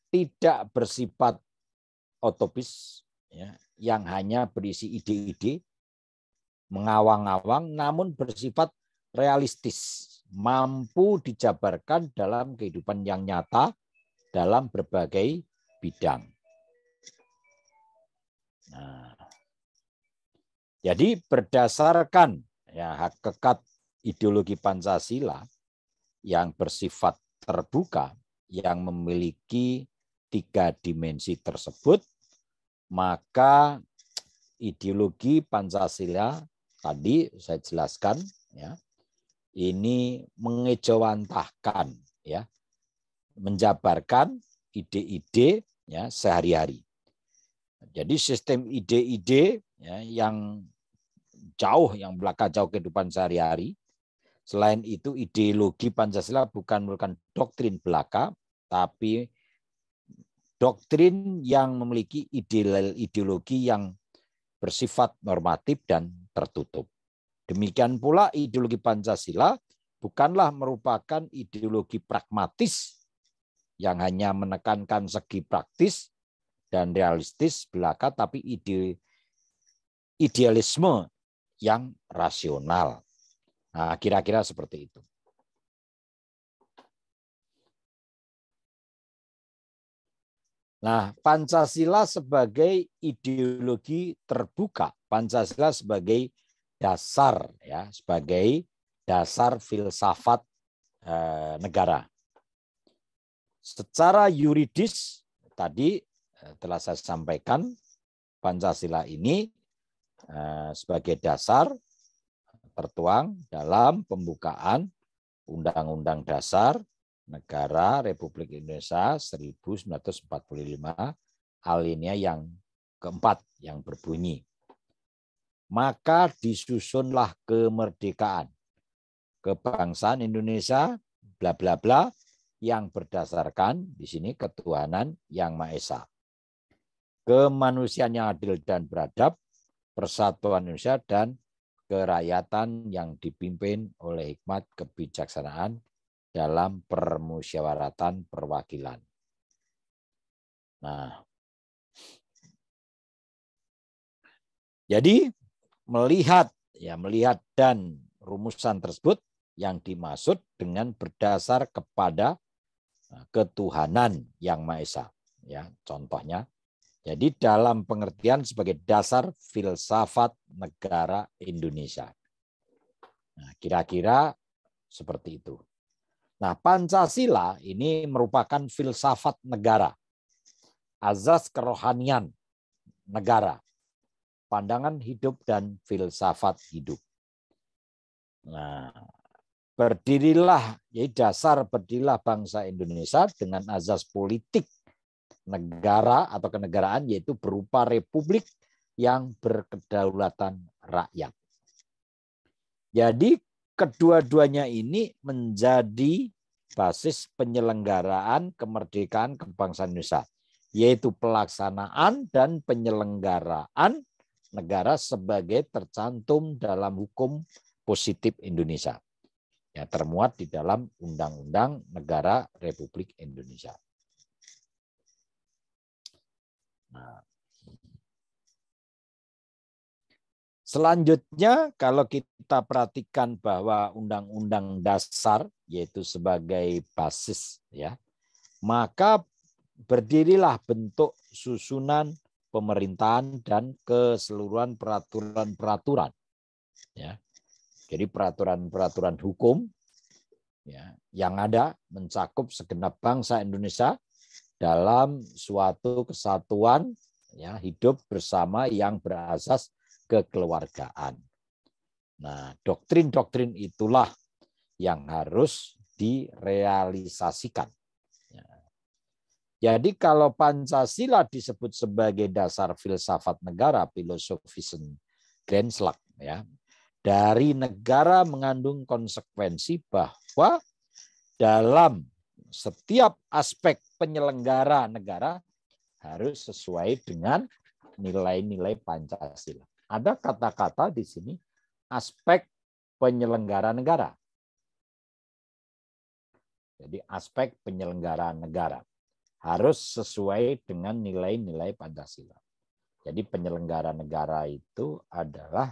tidak bersifat utopis, ya, yang hanya berisi ide-ide, mengawang-awang, namun bersifat realistis, mampu dijabarkan dalam kehidupan yang nyata dalam berbagai bidang. Nah, jadi berdasarkan, ya, hakikat ideologi Pancasila yang bersifat terbuka, yang memiliki tiga dimensi tersebut, maka ideologi Pancasila tadi saya jelaskan, ya, ini mengejawantahkan, ya, menjabarkan ide-ide, ya, sehari-hari. Jadi sistem ide-ide, ya, yang jauh, yang belaka jauh kehidupan sehari-hari. Selain itu, ideologi Pancasila bukan merupakan doktrin belaka, tapi doktrin yang memiliki ideologi yang bersifat normatif dan tertutup. Demikian pula ideologi Pancasila bukanlah merupakan ideologi pragmatis yang hanya menekankan segi praktis dan realistis belaka, tapi idealisme yang rasional. Nah, kira-kira seperti itu. Nah, Pancasila sebagai ideologi terbuka, Pancasila sebagai dasar, ya, sebagai dasar filsafat negara. Secara yuridis tadi telah saya sampaikan, Pancasila ini sebagai dasar tertuang dalam pembukaan Undang-Undang Dasar Negara Republik Indonesia 1945 alinea yang keempat yang berbunyi, maka disusunlah kemerdekaan, kebangsaan Indonesia, bla bla bla, yang berdasarkan di sini ketuhanan yang Maha Esa, kemanusiaan yang adil dan beradab, persatuan Indonesia, dan kerakyatan yang dipimpin oleh hikmat kebijaksanaan dalam permusyawaratan perwakilan. Nah, jadi melihat dan rumusan tersebut yang dimaksud dengan berdasar kepada ketuhanan yang Maha Esa, ya, contohnya. Jadi dalam pengertian sebagai dasar filsafat negara Indonesia. Nah, kira-kira seperti itu. Nah, Pancasila ini merupakan filsafat negara, azas kerohanian negara, pandangan hidup dan filsafat hidup. Nah, berdirilah, jadi dasar berdirilah bangsa Indonesia dengan azas politik negara atau kenegaraan, yaitu berupa republik yang berkedaulatan rakyat. Jadi kedua-duanya ini menjadi basis penyelenggaraan kemerdekaan kebangsaan Indonesia, yaitu pelaksanaan dan penyelenggaraan negara sebagai tercantum dalam hukum positif Indonesia, ya, termuat di dalam Undang-Undang Negara Republik Indonesia. Nah, selanjutnya, kalau kita perhatikan bahwa Undang-Undang Dasar yaitu sebagai basis, ya, maka berdirilah bentuk susunan pemerintahan dan keseluruhan peraturan-peraturan, ya. Jadi peraturan-peraturan hukum, ya, yang ada mencakup segenap bangsa Indonesia dalam suatu kesatuan, ya, hidup bersama yang berasas kekeluargaan. Nah, doktrin-doktrin itulah yang harus direalisasikan. Jadi kalau Pancasila disebut sebagai dasar filsafat negara, Philosophische Grondslag, ya, dari negara mengandung konsekuensi bahwa dalam setiap aspek penyelenggara negara harus sesuai dengan nilai-nilai Pancasila. Ada kata-kata di sini aspek penyelenggara negara. Jadi aspek penyelenggara negara harus sesuai dengan nilai-nilai Pancasila. Jadi penyelenggara negara itu adalah,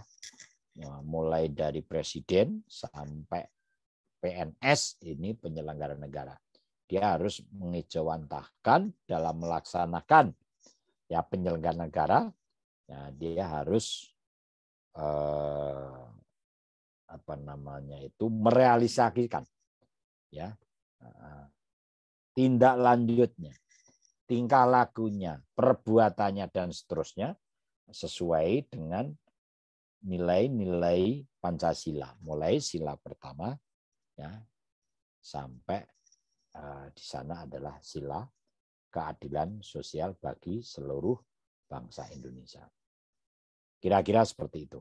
ya, mulai dari presiden sampai PNS, ini penyelenggara negara. Dia harus mengejawantahkan dalam melaksanakan, ya, penyelenggara negara, ya, dia harus merealisasikan, ya, tindak lanjutnya. tingkah lakunya, perbuatannya, dan seterusnya sesuai dengan nilai-nilai Pancasila. Mulai sila pertama ya sampai di sana adalah sila keadilan sosial bagi seluruh bangsa Indonesia. Kira-kira seperti itu.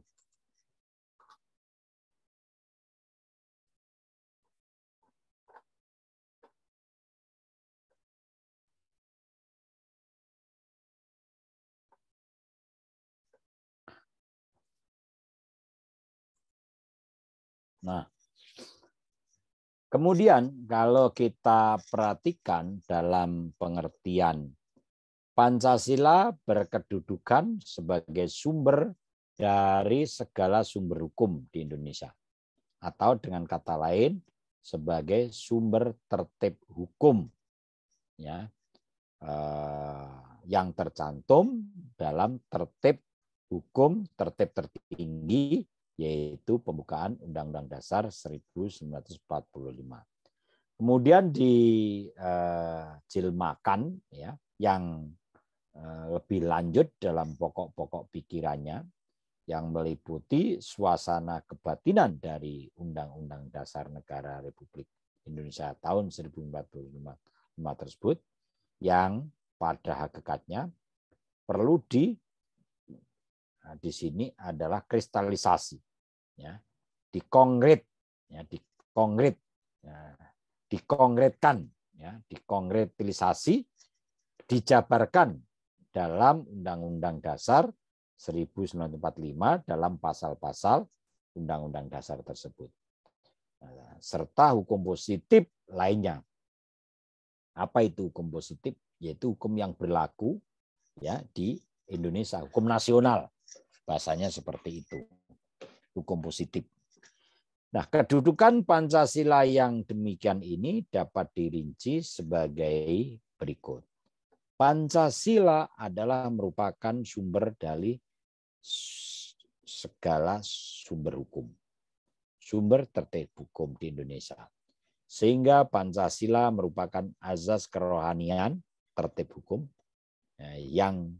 Nah, kemudian kalau kita perhatikan dalam pengertian Pancasila berkedudukan sebagai sumber dari segala sumber hukum di Indonesia. Atau dengan kata lain, sebagai sumber tertib hukum ya, yang tercantum dalam tertib hukum tertib tertinggi, yaitu pembukaan Undang-Undang Dasar 1945. Kemudian dijilmakan ya, yang lebih lanjut dalam pokok-pokok pikirannya yang meliputi suasana kebatinan dari Undang-Undang Dasar Negara Republik Indonesia tahun 1945 tersebut, yang pada hakikatnya perlu di sini adalah kristalisasi, ya, dikongretkan, ya, dikongretisasi, dijabarkan dalam Undang-Undang Dasar 1945 dalam pasal-pasal Undang-Undang Dasar tersebut, serta hukum positif lainnya. Apa itu hukum positif? Yaitu hukum yang berlaku ya di Indonesia, hukum nasional. Bahasanya seperti itu, hukum positif. Nah, kedudukan Pancasila yang demikian ini dapat dirinci sebagai berikut. Pancasila adalah merupakan sumber dari segala sumber hukum, sumber tertib hukum di Indonesia. Sehingga Pancasila merupakan azas kerohanian tertib hukum yang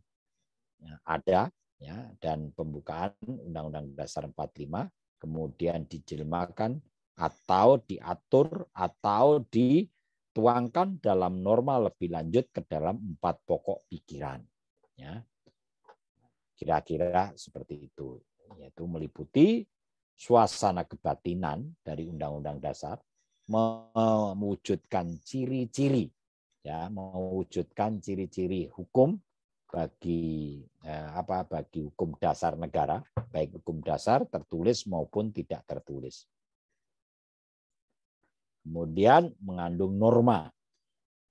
ada, ya, dan pembukaan Undang-Undang Dasar 45 kemudian dijelmakan atau diatur atau dituangkan dalam norma lebih lanjut ke dalam 4 pokok pikiran. Ya. Kira-kira seperti itu, yaitu meliputi suasana kebatinan dari Undang-Undang Dasar, mewujudkan ciri-ciri, ya, mewujudkan ciri-ciri hukum bagi bagi hukum dasar negara, baik hukum dasar tertulis maupun tidak tertulis. Kemudian mengandung norma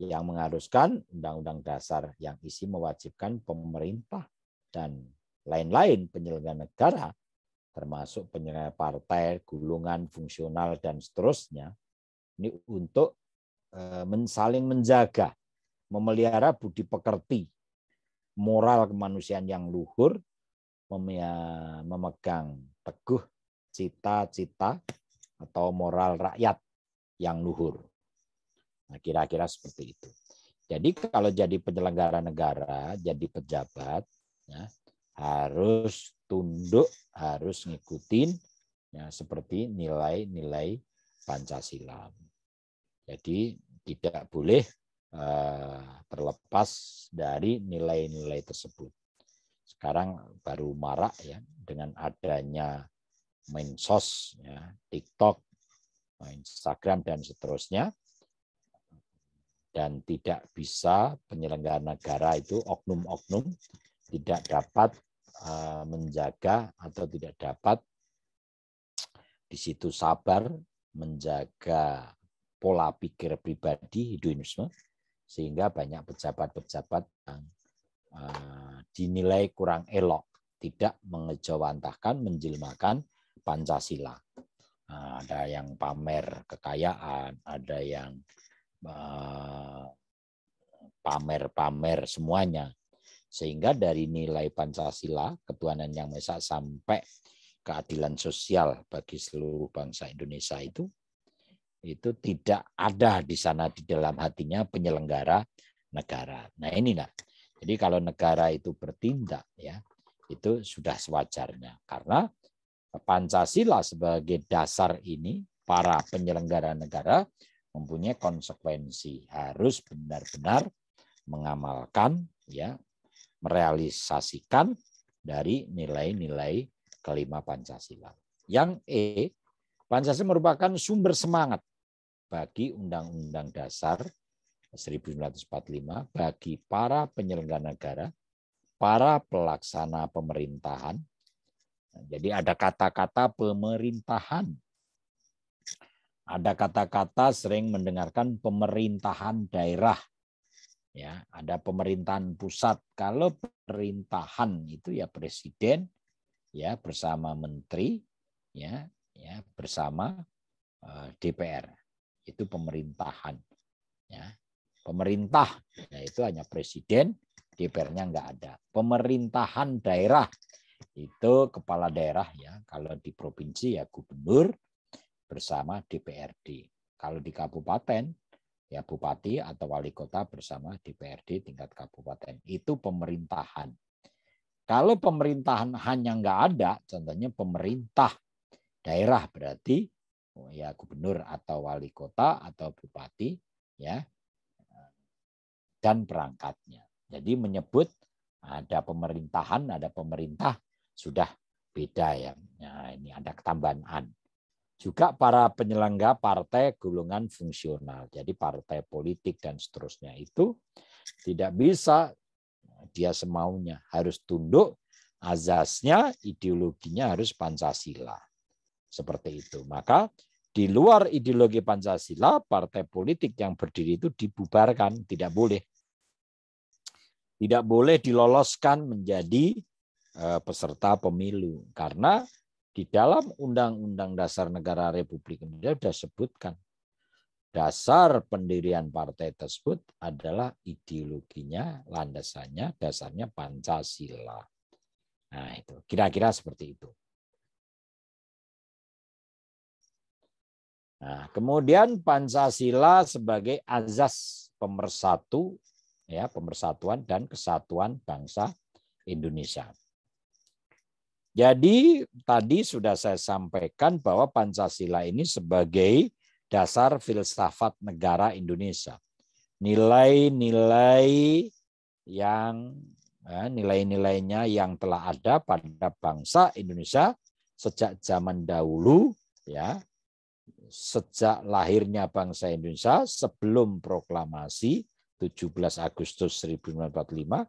yang mengharuskan Undang-Undang Dasar yang isi mewajibkan pemerintah dan lain-lain penyelenggara negara, termasuk penyelenggara partai, gulungan, fungsional, dan seterusnya, ini untuk saling menjaga, memelihara budi pekerti, moral kemanusiaan yang luhur, memegang teguh cita-cita atau moral rakyat yang luhur. Nah, kira-kira seperti itu. Jadi kalau jadi penyelenggara negara, jadi pejabat, ya, harus tunduk, harus ngikutin, ya, seperti nilai-nilai Pancasila. Jadi tidak boleh terlepas dari nilai-nilai tersebut. Sekarang baru marak ya dengan adanya medsos, ya, TikTok, Instagram dan seterusnya, dan tidak bisa penyelenggara negara itu oknum-oknum tidak dapat menjaga atau tidak dapat di situ sabar menjaga pola pikir pribadi hedonisme, sehingga banyak pejabat-pejabat yang dinilai kurang elok, tidak mengejawantahkan, menjelmakan Pancasila. Ada yang pamer kekayaan, ada yang pamer-pamer semuanya. Sehingga dari nilai Pancasila, ketuhanan yang Maha Esa, sampai keadilan sosial bagi seluruh bangsa Indonesia itu tidak ada di sana di dalam hatinya penyelenggara negara. Nah inilah. Jadi kalau negara itu bertindak ya itu sudah sewajarnya karena Pancasila sebagai dasar ini para penyelenggara negara mempunyai konsekuensi harus benar-benar mengamalkan ya merealisasikan dari nilai-nilai kelima Pancasila. Yang Pancasila merupakan sumber semangat bagi Undang-Undang Dasar 1945 bagi para penyelenggara negara, para pelaksana pemerintahan. Jadi ada kata-kata pemerintahan. Ada kata-kata sering mendengarkan pemerintahan daerah. Ya, ada pemerintahan pusat. Kalau pemerintahan itu ya presiden ya bersama menteri ya bersama DPR. Itu pemerintahan ya. Pemerintah ya itu hanya presiden, DPR-nya enggak ada. Pemerintahan daerah itu kepala daerah ya. Kalau di provinsi ya gubernur bersama DPRD. Kalau di kabupaten ya bupati atau wali kota bersama DPRD tingkat kabupaten. Itu pemerintahan. Kalau pemerintahan hanya enggak ada, contohnya pemerintah daerah berarti ya gubernur atau wali kota atau bupati ya dan perangkatnya. Jadi menyebut ada pemerintahan, ada pemerintah sudah beda ya. Nah, ini ada ketambahan an. Juga para penyelenggara partai golongan fungsional. Jadi partai politik dan seterusnya itu tidak bisa dia semaunya, harus tunduk azasnya, ideologinya harus Pancasila. Seperti itu. Maka di luar ideologi Pancasila, partai politik yang berdiri itu dibubarkan, tidak boleh. Tidak boleh diloloskan menjadi peserta pemilu. Karena di dalam Undang-Undang Dasar Negara Republik Indonesia sudah sebutkan. Dasar pendirian partai tersebut adalah ideologinya, landasannya, dasarnya Pancasila. Nah itu, kira-kira seperti itu. Nah, kemudian Pancasila sebagai azas pemersatu, ya pemersatuan dan kesatuan bangsa Indonesia. Jadi tadi sudah saya sampaikan bahwa Pancasila ini sebagai dasar filsafat negara Indonesia. Nilai-nilai yang nilai-nilainya yang telah ada pada bangsa Indonesia sejak zaman dahulu ya. Sejak lahirnya bangsa Indonesia sebelum proklamasi 17 Agustus 1945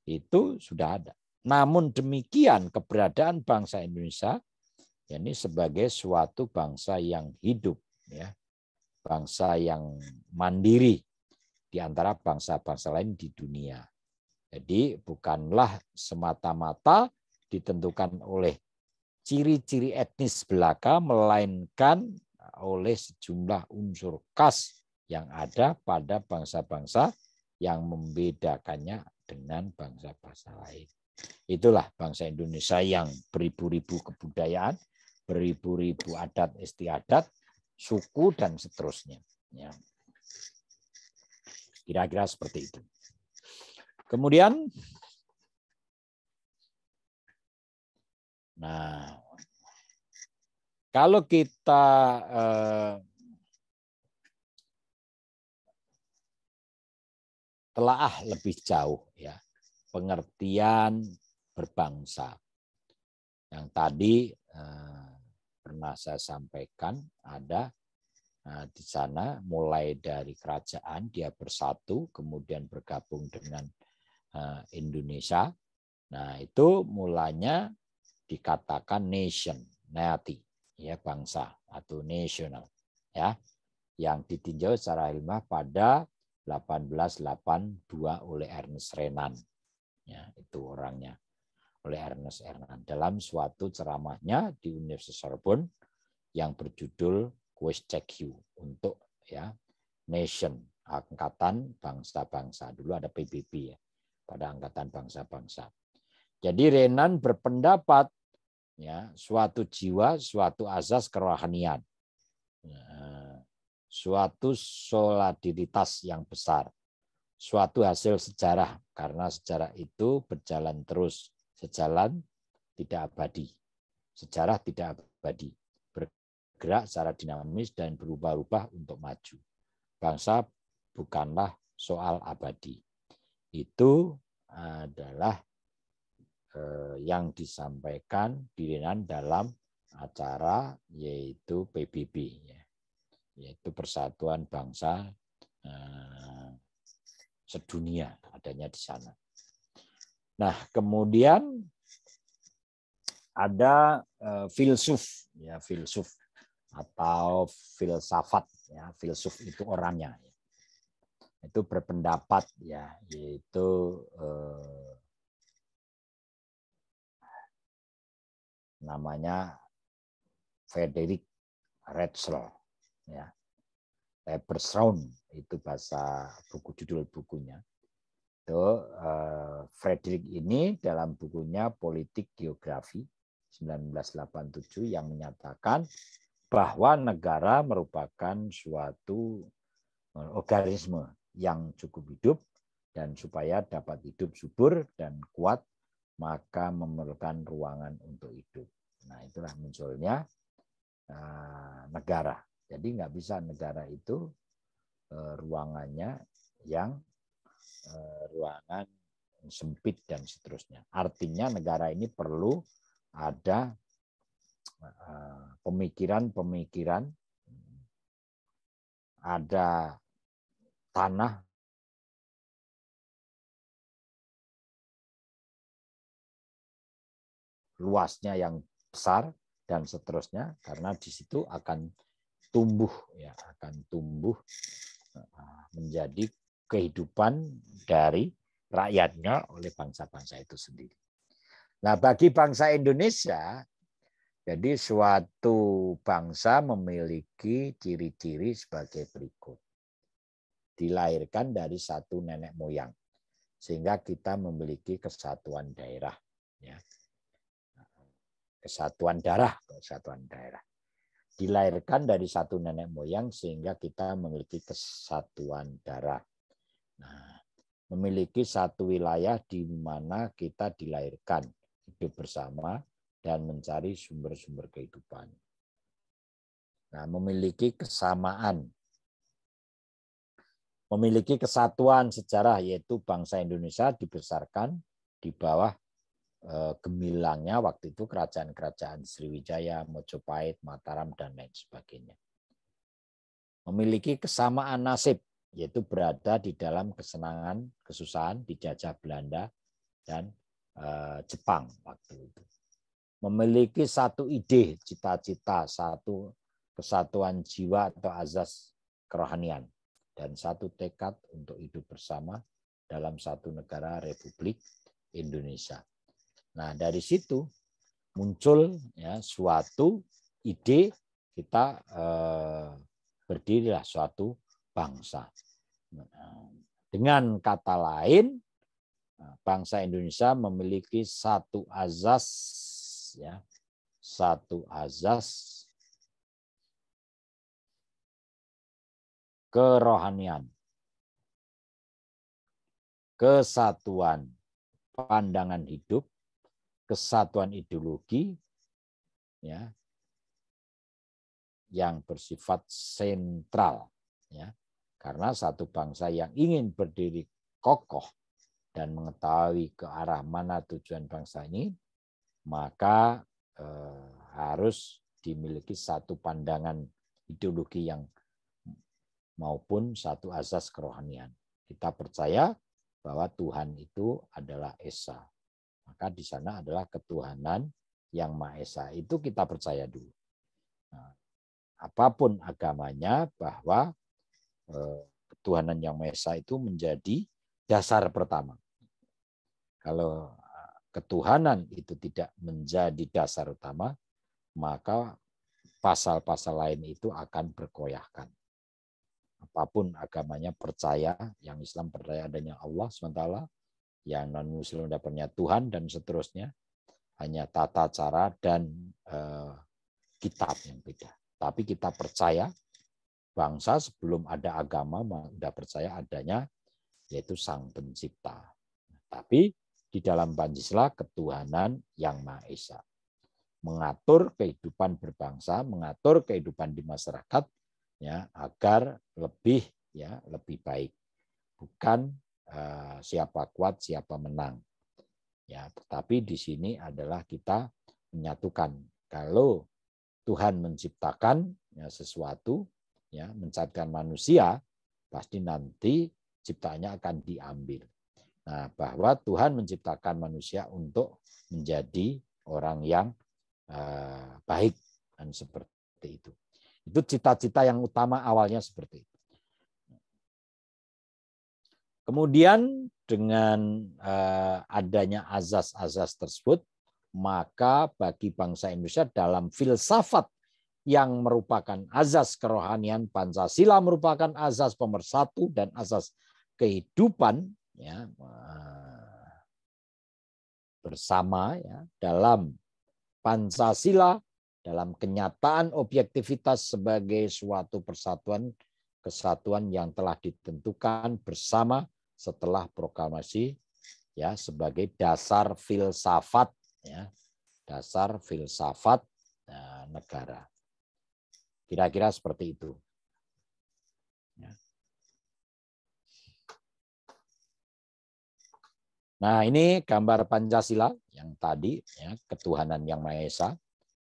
itu sudah ada. Namun demikian keberadaan bangsa Indonesia ini sebagai suatu bangsa yang hidup ya. Bangsa yang mandiri di antara bangsa-bangsa lain di dunia. Jadi bukanlah semata-mata ditentukan oleh ciri-ciri etnis belaka melainkan oleh sejumlah unsur khas yang ada pada bangsa-bangsa yang membedakannya dengan bangsa-bangsa lain. Itulah bangsa Indonesia yang beribu-ribu kebudayaan, beribu-ribu adat istiadat, suku dan seterusnya. Ya. Kira-kira seperti itu. Kemudian, nah, kalau kita telaah lebih jauh ya pengertian berbangsa yang tadi pernah saya sampaikan ada di sana mulai dari kerajaan dia bersatu kemudian bergabung dengan Indonesia. Nah itu mulanya dikatakan nation, nati. Ya bangsa atau nasional ya yang ditinjau secara ilmiah pada 1882 oleh Ernest Renan ya itu orangnya oleh Ernest Renan dalam suatu ceramahnya di Universitas Sorbonne yang berjudul Questeq untuk ya nation angkatan bangsa-bangsa dulu ada PBB ya pada angkatan bangsa-bangsa. Jadi Renan berpendapat ya suatu jiwa, suatu azas kerohanian, suatu solidaritas yang besar suatu hasil sejarah, karena sejarah itu berjalan terus, sejalan tidak abadi. Sejarah tidak abadi, bergerak secara dinamis dan berubah-ubah untuk maju. Bangsa bukanlah soal abadi. Itu adalah yang disampaikan Birinan dalam acara yaitu PBB, yaitu Persatuan Bangsa Sedunia, adanya di sana. Nah, kemudian ada filsuf, ya, filsuf atau filsafat, ya, filsuf itu orangnya, itu berpendapat, ya, yaitu namanya Frederick Rätzl, ya. Ebersraun itu bahasa buku, judul bukunya. Itu Frederick ini dalam bukunya Politik Geografi 1987 yang menyatakan bahwa negara merupakan suatu organisme yang cukup hidup, dan supaya dapat hidup subur dan kuat maka memerlukan ruangan untuk hidup. Nah, itulah munculnya negara. Jadi nggak bisa negara itu ruangannya yang ruangan sempit dan seterusnya. Artinya negara ini perlu ada pemikiran-pemikiran, ada tanah luasnya yang besar dan seterusnya, karena di situ akan tumbuh, ya, akan tumbuh menjadi kehidupan dari rakyatnya oleh bangsa-bangsa itu sendiri. Nah, bagi bangsa Indonesia, jadi suatu bangsa memiliki ciri-ciri sebagai berikut. Dilahirkan dari satu nenek moyang, sehingga kita memiliki kesatuan daerah, ya. Kesatuan darah, kesatuan daerah. Dilahirkan dari satu nenek moyang sehingga kita memiliki kesatuan darah. Nah, memiliki satu wilayah di mana kita dilahirkan, hidup bersama dan mencari sumber-sumber kehidupan. Nah, memiliki kesamaan, memiliki kesatuan sejarah, yaitu bangsa Indonesia dibesarkan di bawah gemilangnya waktu itu kerajaan-kerajaan Sriwijaya, Mojopahit, Mataram, dan lain sebagainya. Memiliki kesamaan nasib, yaitu berada di dalam kesenangan, kesusahan, dijajah Belanda dan Jepang waktu itu. Memiliki satu ide, cita-cita, satu kesatuan jiwa atau azas kerohanian, dan satu tekad untuk hidup bersama dalam satu negara Republik Indonesia. Nah, dari situ muncul, ya, suatu ide, kita berdirilah suatu bangsa. Dengan kata lain, bangsa Indonesia memiliki satu azas, ya, satu azas kerohanian, kesatuan pandangan hidup, kesatuan ideologi, ya, yang bersifat sentral, ya, karena satu bangsa yang ingin berdiri kokoh dan mengetahui ke arah mana tujuan bangsa ini, maka harus dimiliki satu pandangan ideologi yang maupun satu asas kerohanian. Kita percaya bahwa Tuhan itu adalah Esa. Maka di sana adalah ketuhanan yang Maha Esa. Itu kita percaya dulu. Nah, apapun agamanya, bahwa ketuhanan yang Maha Esa itu menjadi dasar pertama. Kalau ketuhanan itu tidak menjadi dasar utama, maka pasal-pasal lain itu akan bergoyahkan. Apapun agamanya percaya, yang Islam percaya adanya Allah SWT, yang non-Muslim dapatnya Tuhan, dan seterusnya. Hanya tata cara dan kitab yang beda. Tapi kita percaya bangsa sebelum ada agama sudah percaya adanya yaitu Sang Pencipta. Tapi di dalam Pancasila ketuhanan yang Maha Esa. Mengatur kehidupan berbangsa, mengatur kehidupan di masyarakat ya agar lebih baik. Bukan siapa kuat, siapa menang. Ya, tetapi di sini adalah kita menyatukan. Kalau Tuhan menciptakan sesuatu, ya, menciptakan manusia, pasti nanti ciptaannya akan diambil. Nah, bahwa Tuhan menciptakan manusia untuk menjadi orang yang baik dan seperti itu. Itu cita-cita yang utama awalnya seperti itu. Kemudian dengan adanya azas-azas tersebut, maka bagi bangsa Indonesia dalam filsafat yang merupakan azas kerohanian, Pancasila merupakan azas pemersatu dan azas kehidupan ya, bersama ya, dalam Pancasila, dalam kenyataan objektivitas sebagai suatu persatuan kesatuan yang telah ditentukan bersama setelah proklamasi ya sebagai dasar filsafat ya, dasar filsafat negara. Kira-kira seperti itu. Ya. Nah, ini gambar Pancasila yang tadi ya, ketuhanan yang Maha Esa.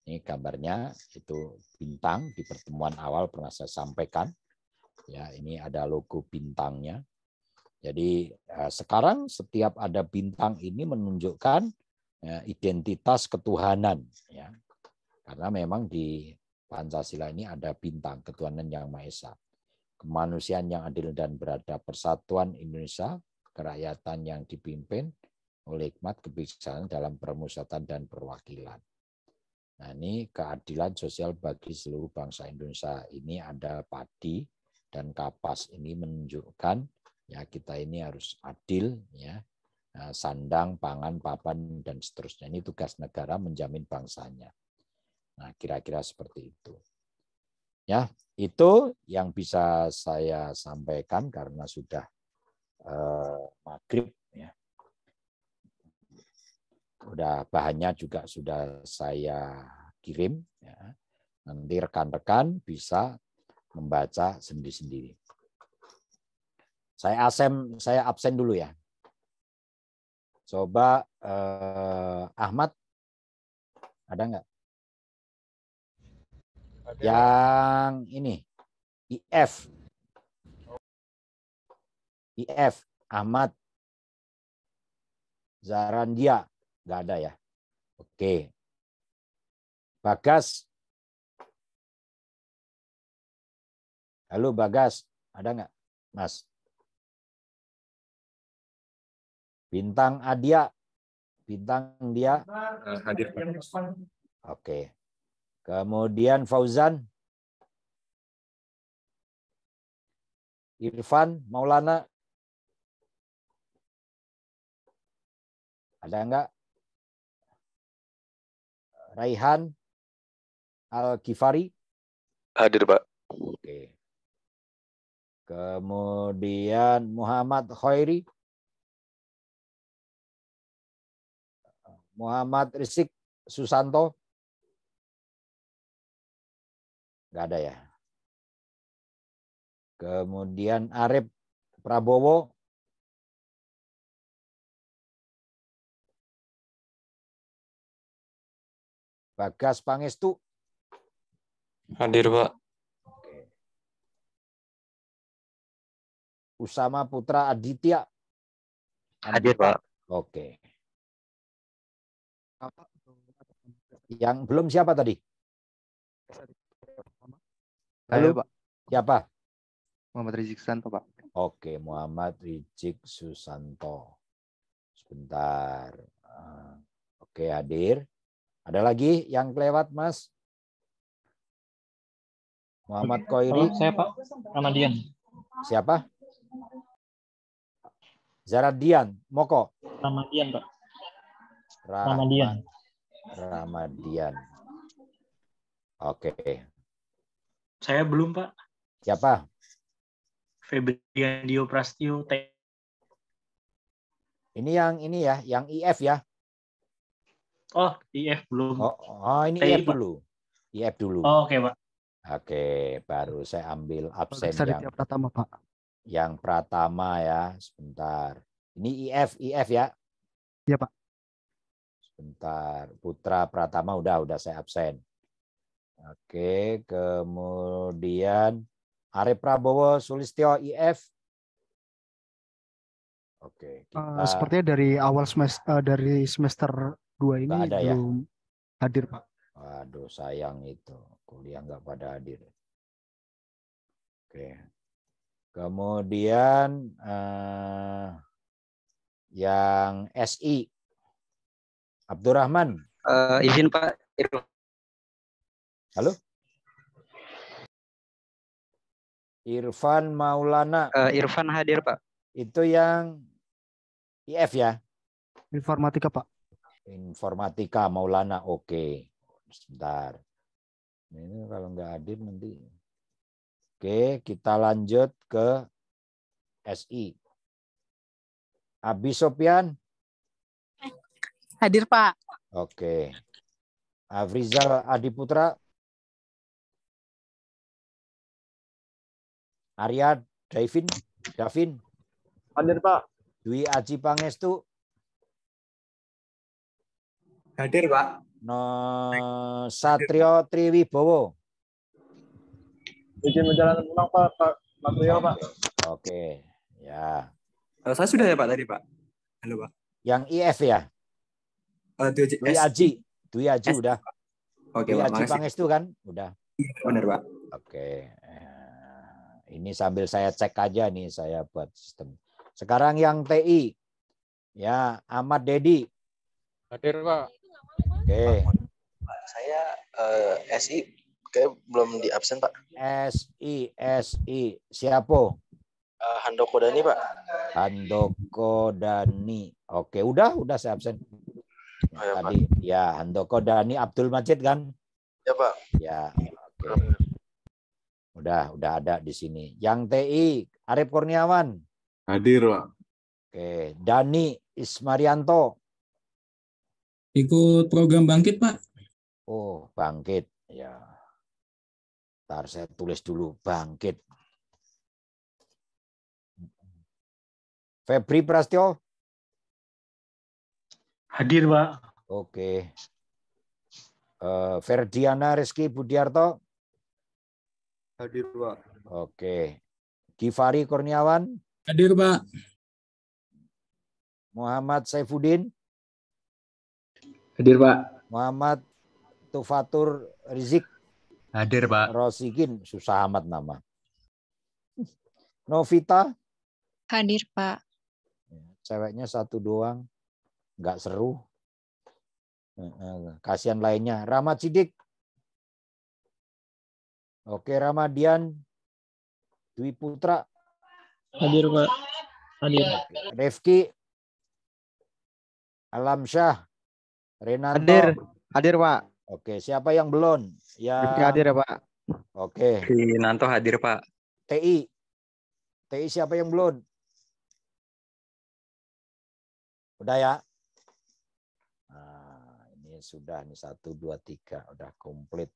Ini gambarnya itu bintang di pertemuan awal pernah saya sampaikan. Ya, ini ada logo bintangnya. Jadi sekarang setiap ada bintang ini menunjukkan identitas ketuhanan ya. Karena memang di Pancasila ini ada bintang ketuhanan yang Maha Esa. Kemanusiaan yang adil dan beradab, persatuan Indonesia, kerakyatan yang dipimpin oleh hikmat kebijaksanaan dalam permusyawaratan dan perwakilan. Nah, ini keadilan sosial bagi seluruh bangsa Indonesia. Ini ada padi dan kapas, ini menunjukkan ya kita ini harus adil ya, sandang, pangan, papan dan seterusnya. Ini tugas negara menjamin bangsanya. Nah, kira-kira seperti itu. Ya, itu yang bisa saya sampaikan karena sudah maghrib ya. Udah bahannya juga sudah saya kirim ya. Nanti rekan-rekan bisa membaca sendiri-sendiri. Saya absen dulu ya. Coba Ahmad ada nggak? Yang ini IF Ahmad Zarandia nggak ada ya? Oke. Bagas. Halo Bagas, ada nggak, Mas? Bintang Adia, bintang dia. Hadir, Pak. Oke. Kemudian Fauzan, Irfan, Maulana, ada nggak? Raihan, Al-Ghifari. Hadir, Pak. Oke. Kemudian Muhammad Khairi. Muhammad Rizky Susanto. Nggak ada ya. Kemudian Arif Prabowo. Bagas Pangestu. Hadir, Pak. Oke. Usama Putra Aditya. Hadir, Pak. Oke. Yang belum siapa tadi? Halo, Pak. Siapa? Muhammad Rizik Susanto, Pak. Oke, Muhammad Rizik Susanto. Sebentar. Oke, hadir. Ada lagi yang kelewat, Mas? Muhammad Khairi. Saya Pak Ramadian. Siapa? Zaradian Moko. Ramadian Pak. Ramadian. Ramadian. Oke. Saya belum Pak. Siapa? Febrian Dio Prastio Ini ya, yang IF ya. Oh, IF belum. Oh ini TI, IF dulu. IF dulu. Oh, oke, Pak. Oke, baru saya ambil absen Periksa yang Ditya Pratama, Pak. yang Pratama ya. Sebentar. Ini IF ya. Iya, Pak. Sebentar. Putra Pratama udah saya absen. Oke, kemudian Arif Prabowo Sulistyo IF. Oke, kita Sepertinya dari awal semester dari semester 2 ini nggak ada ya? belum hadir, Pak. Waduh, sayang itu. Kuliah nggak pada hadir. Oke. Kemudian yang SI. Abdurrahman. Izin Pak. Halo? Irfan Maulana. Irfan hadir Pak. Itu yang IF ya? Informatika, Pak. Informatika Maulana. Oke. Sebentar. Ini kalau nggak hadir nanti. Oke, kita lanjut ke SI. Abi Sopyan. Hadir, Pak. Oke. Afrizal Adiputra. Arya Davin. Hadir, Pak. Dwi Aji Pangestu. Hadir, Pak. Satrio Triwibowo. Izin menjalankan pulang, Pak. Trio, Pak. Oke, ya. Saya sudah ya, Pak, tadi, Pak. Halo, Pak. Yang IF ya? Dwi Aji udah. Oke, Dwi Pak. Aji Pangestu kan? Udah. Benar, Pak. Oke. Ini sambil saya cek aja nih, saya buat sistem. Sekarang yang TI. Ya, Ahmad Dedi. Hadir Pak. Oke. Saya SI kayak belum di absen Pak. SI. Siapa? Handoko Dani Pak. Handoko Dani. Oke, udah saya absen. Oh, ya, Tadi Pak. Ya, Handoko Dani Abdul Majid kan? Ya Pak. Ya, oke. Udah ada di sini. Yang TI, Arif Kurniawan. Hadir, Pak. Oke, Dani Ismarianto. Ikut program Bangkit, Pak. Oh, Bangkit. Ya. Ntar saya tulis dulu Bangkit. Febri Prastyo. Hadir, Pak. Oke. Ferdiana Rizky Budiarto. Hadir, Pak. Oke. Givari Kurniawan. Hadir, Pak. Muhammad Saifuddin. Hadir, Pak. Muhammad Tufatur Rizik. Hadir, Pak. Rosikin. Susah amat nama. Novita. Hadir, Pak. Ceweknya satu doang. Nggak seru. Kasihan lainnya. Rahmat Sidik. Oke, Ramadian. Dwi Putra. Hadir, Pak. Hadir. Rifki. Alamsyah. Renanto. Hadir, Pak. Oke, siapa yang belum? Ya. Rifki hadir ya, Pak. Oke. Nanto hadir Pak. TI. TI siapa yang belum? Udah ya? Nah, ini sudah nih 1, 2, 3 udah komplit.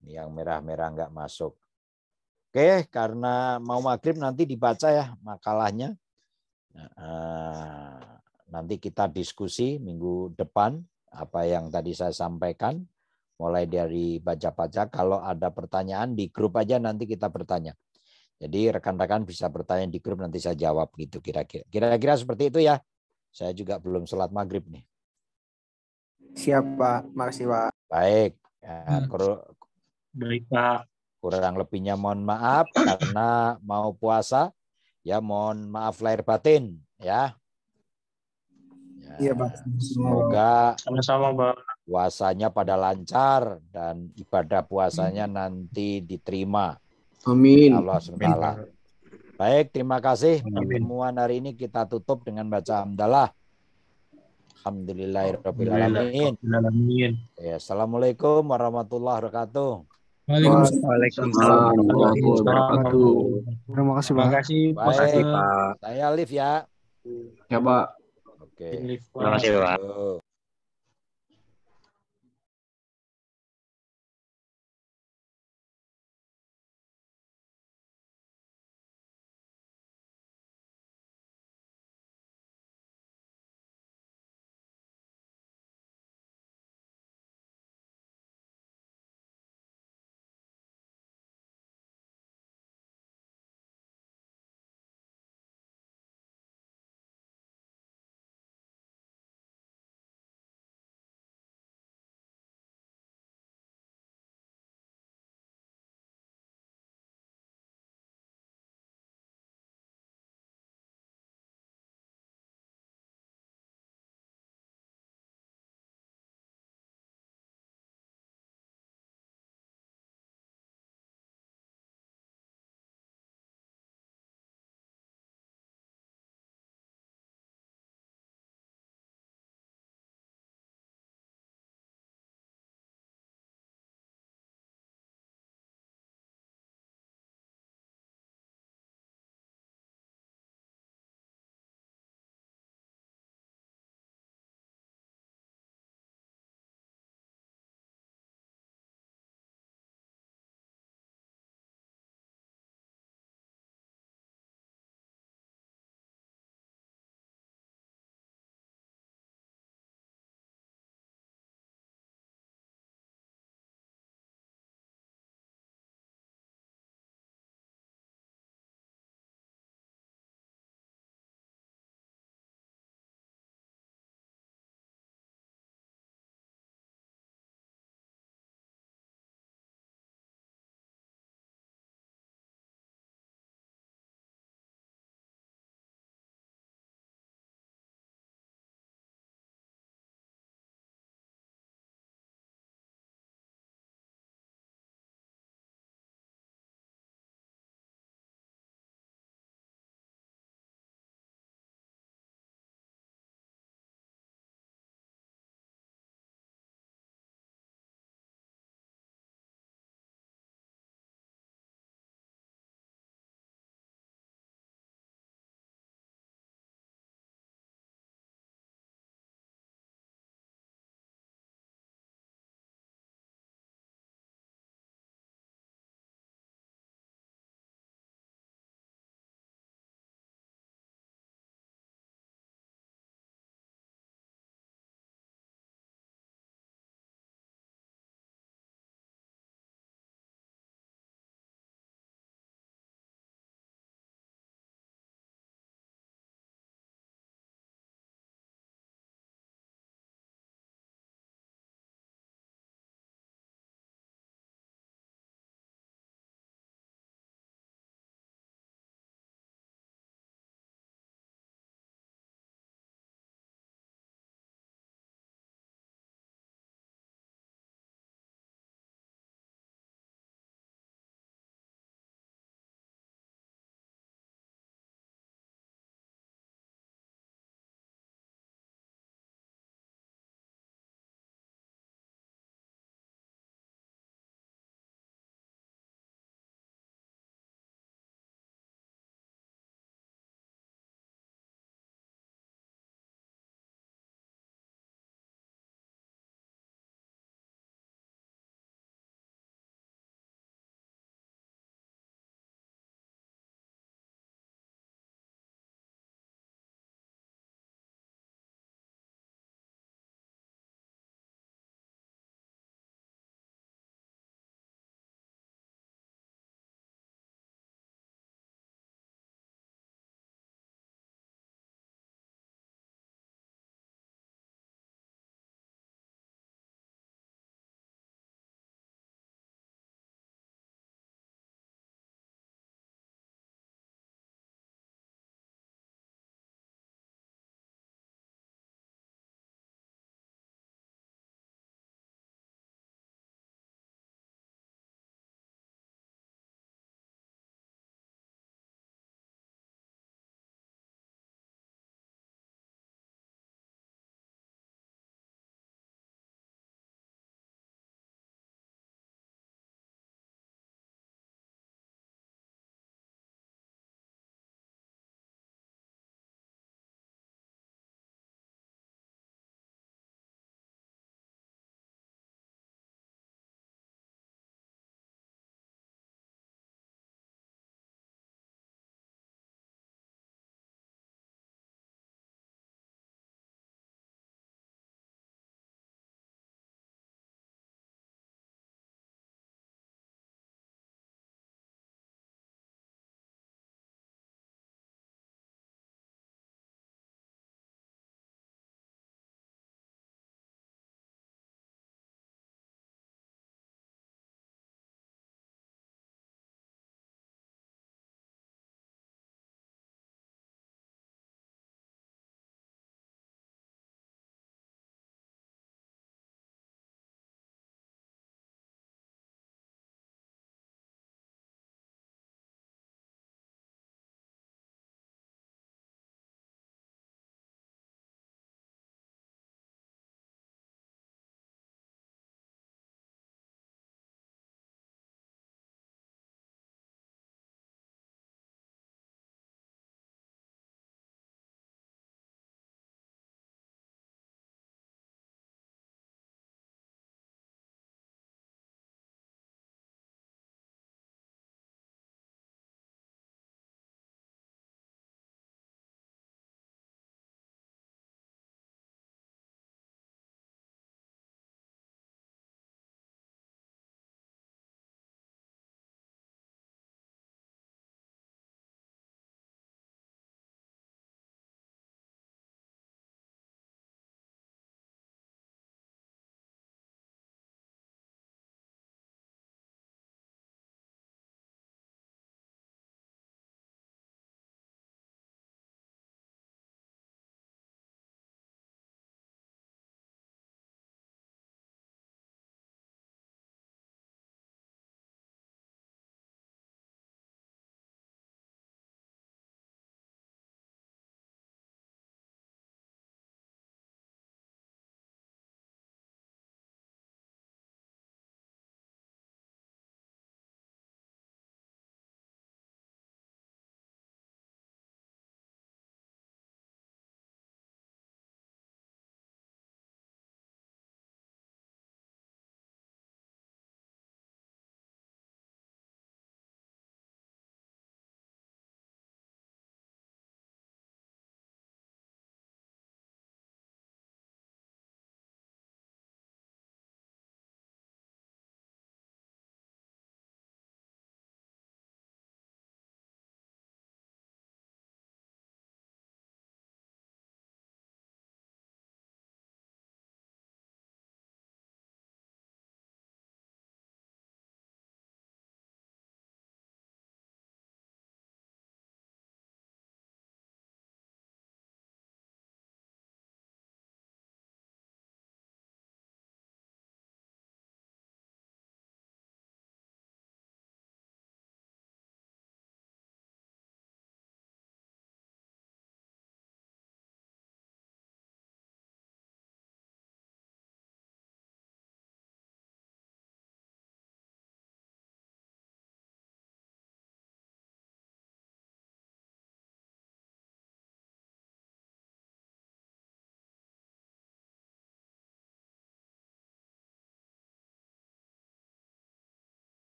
Ini yang merah-merah nggak masuk. Oke, karena mau maghrib nanti dibaca ya makalahnya. Nanti kita diskusi minggu depan apa yang tadi saya sampaikan. Mulai dari baca-baca, kalau ada pertanyaan di grup aja nanti kita bertanya. Jadi rekan-rekan bisa bertanya di grup, nanti saya jawab gitu kira-kira. Kira-kira seperti itu ya. Saya juga belum sholat maghrib nih. Siap, Pak. Makasih, Pak. Baik. Baik, Pak. Kurang lebihnya mohon maaf karena mau puasa. Ya mohon maaf lahir batin ya. Iya, Pak. Semoga Sama-sama, Pak. puasanya pada lancar dan ibadah puasanya nanti diterima. Amin. Allah SWT. Baik, terima kasih. Pertemuan hari ini kita tutup dengan baca hamdalah. Alhamdulillahirrahmanirrahim. Ya, assalamualaikum warahmatullahi wabarakatuh. Waalaikumsalam warahmatullahi wabarakatuh. Terima kasih, Terima Pak. kasih, Baik, Pak. saya Alif ya. Ya, Pak. Oke. Live, Terima Pak. kasih, Pak. Yo.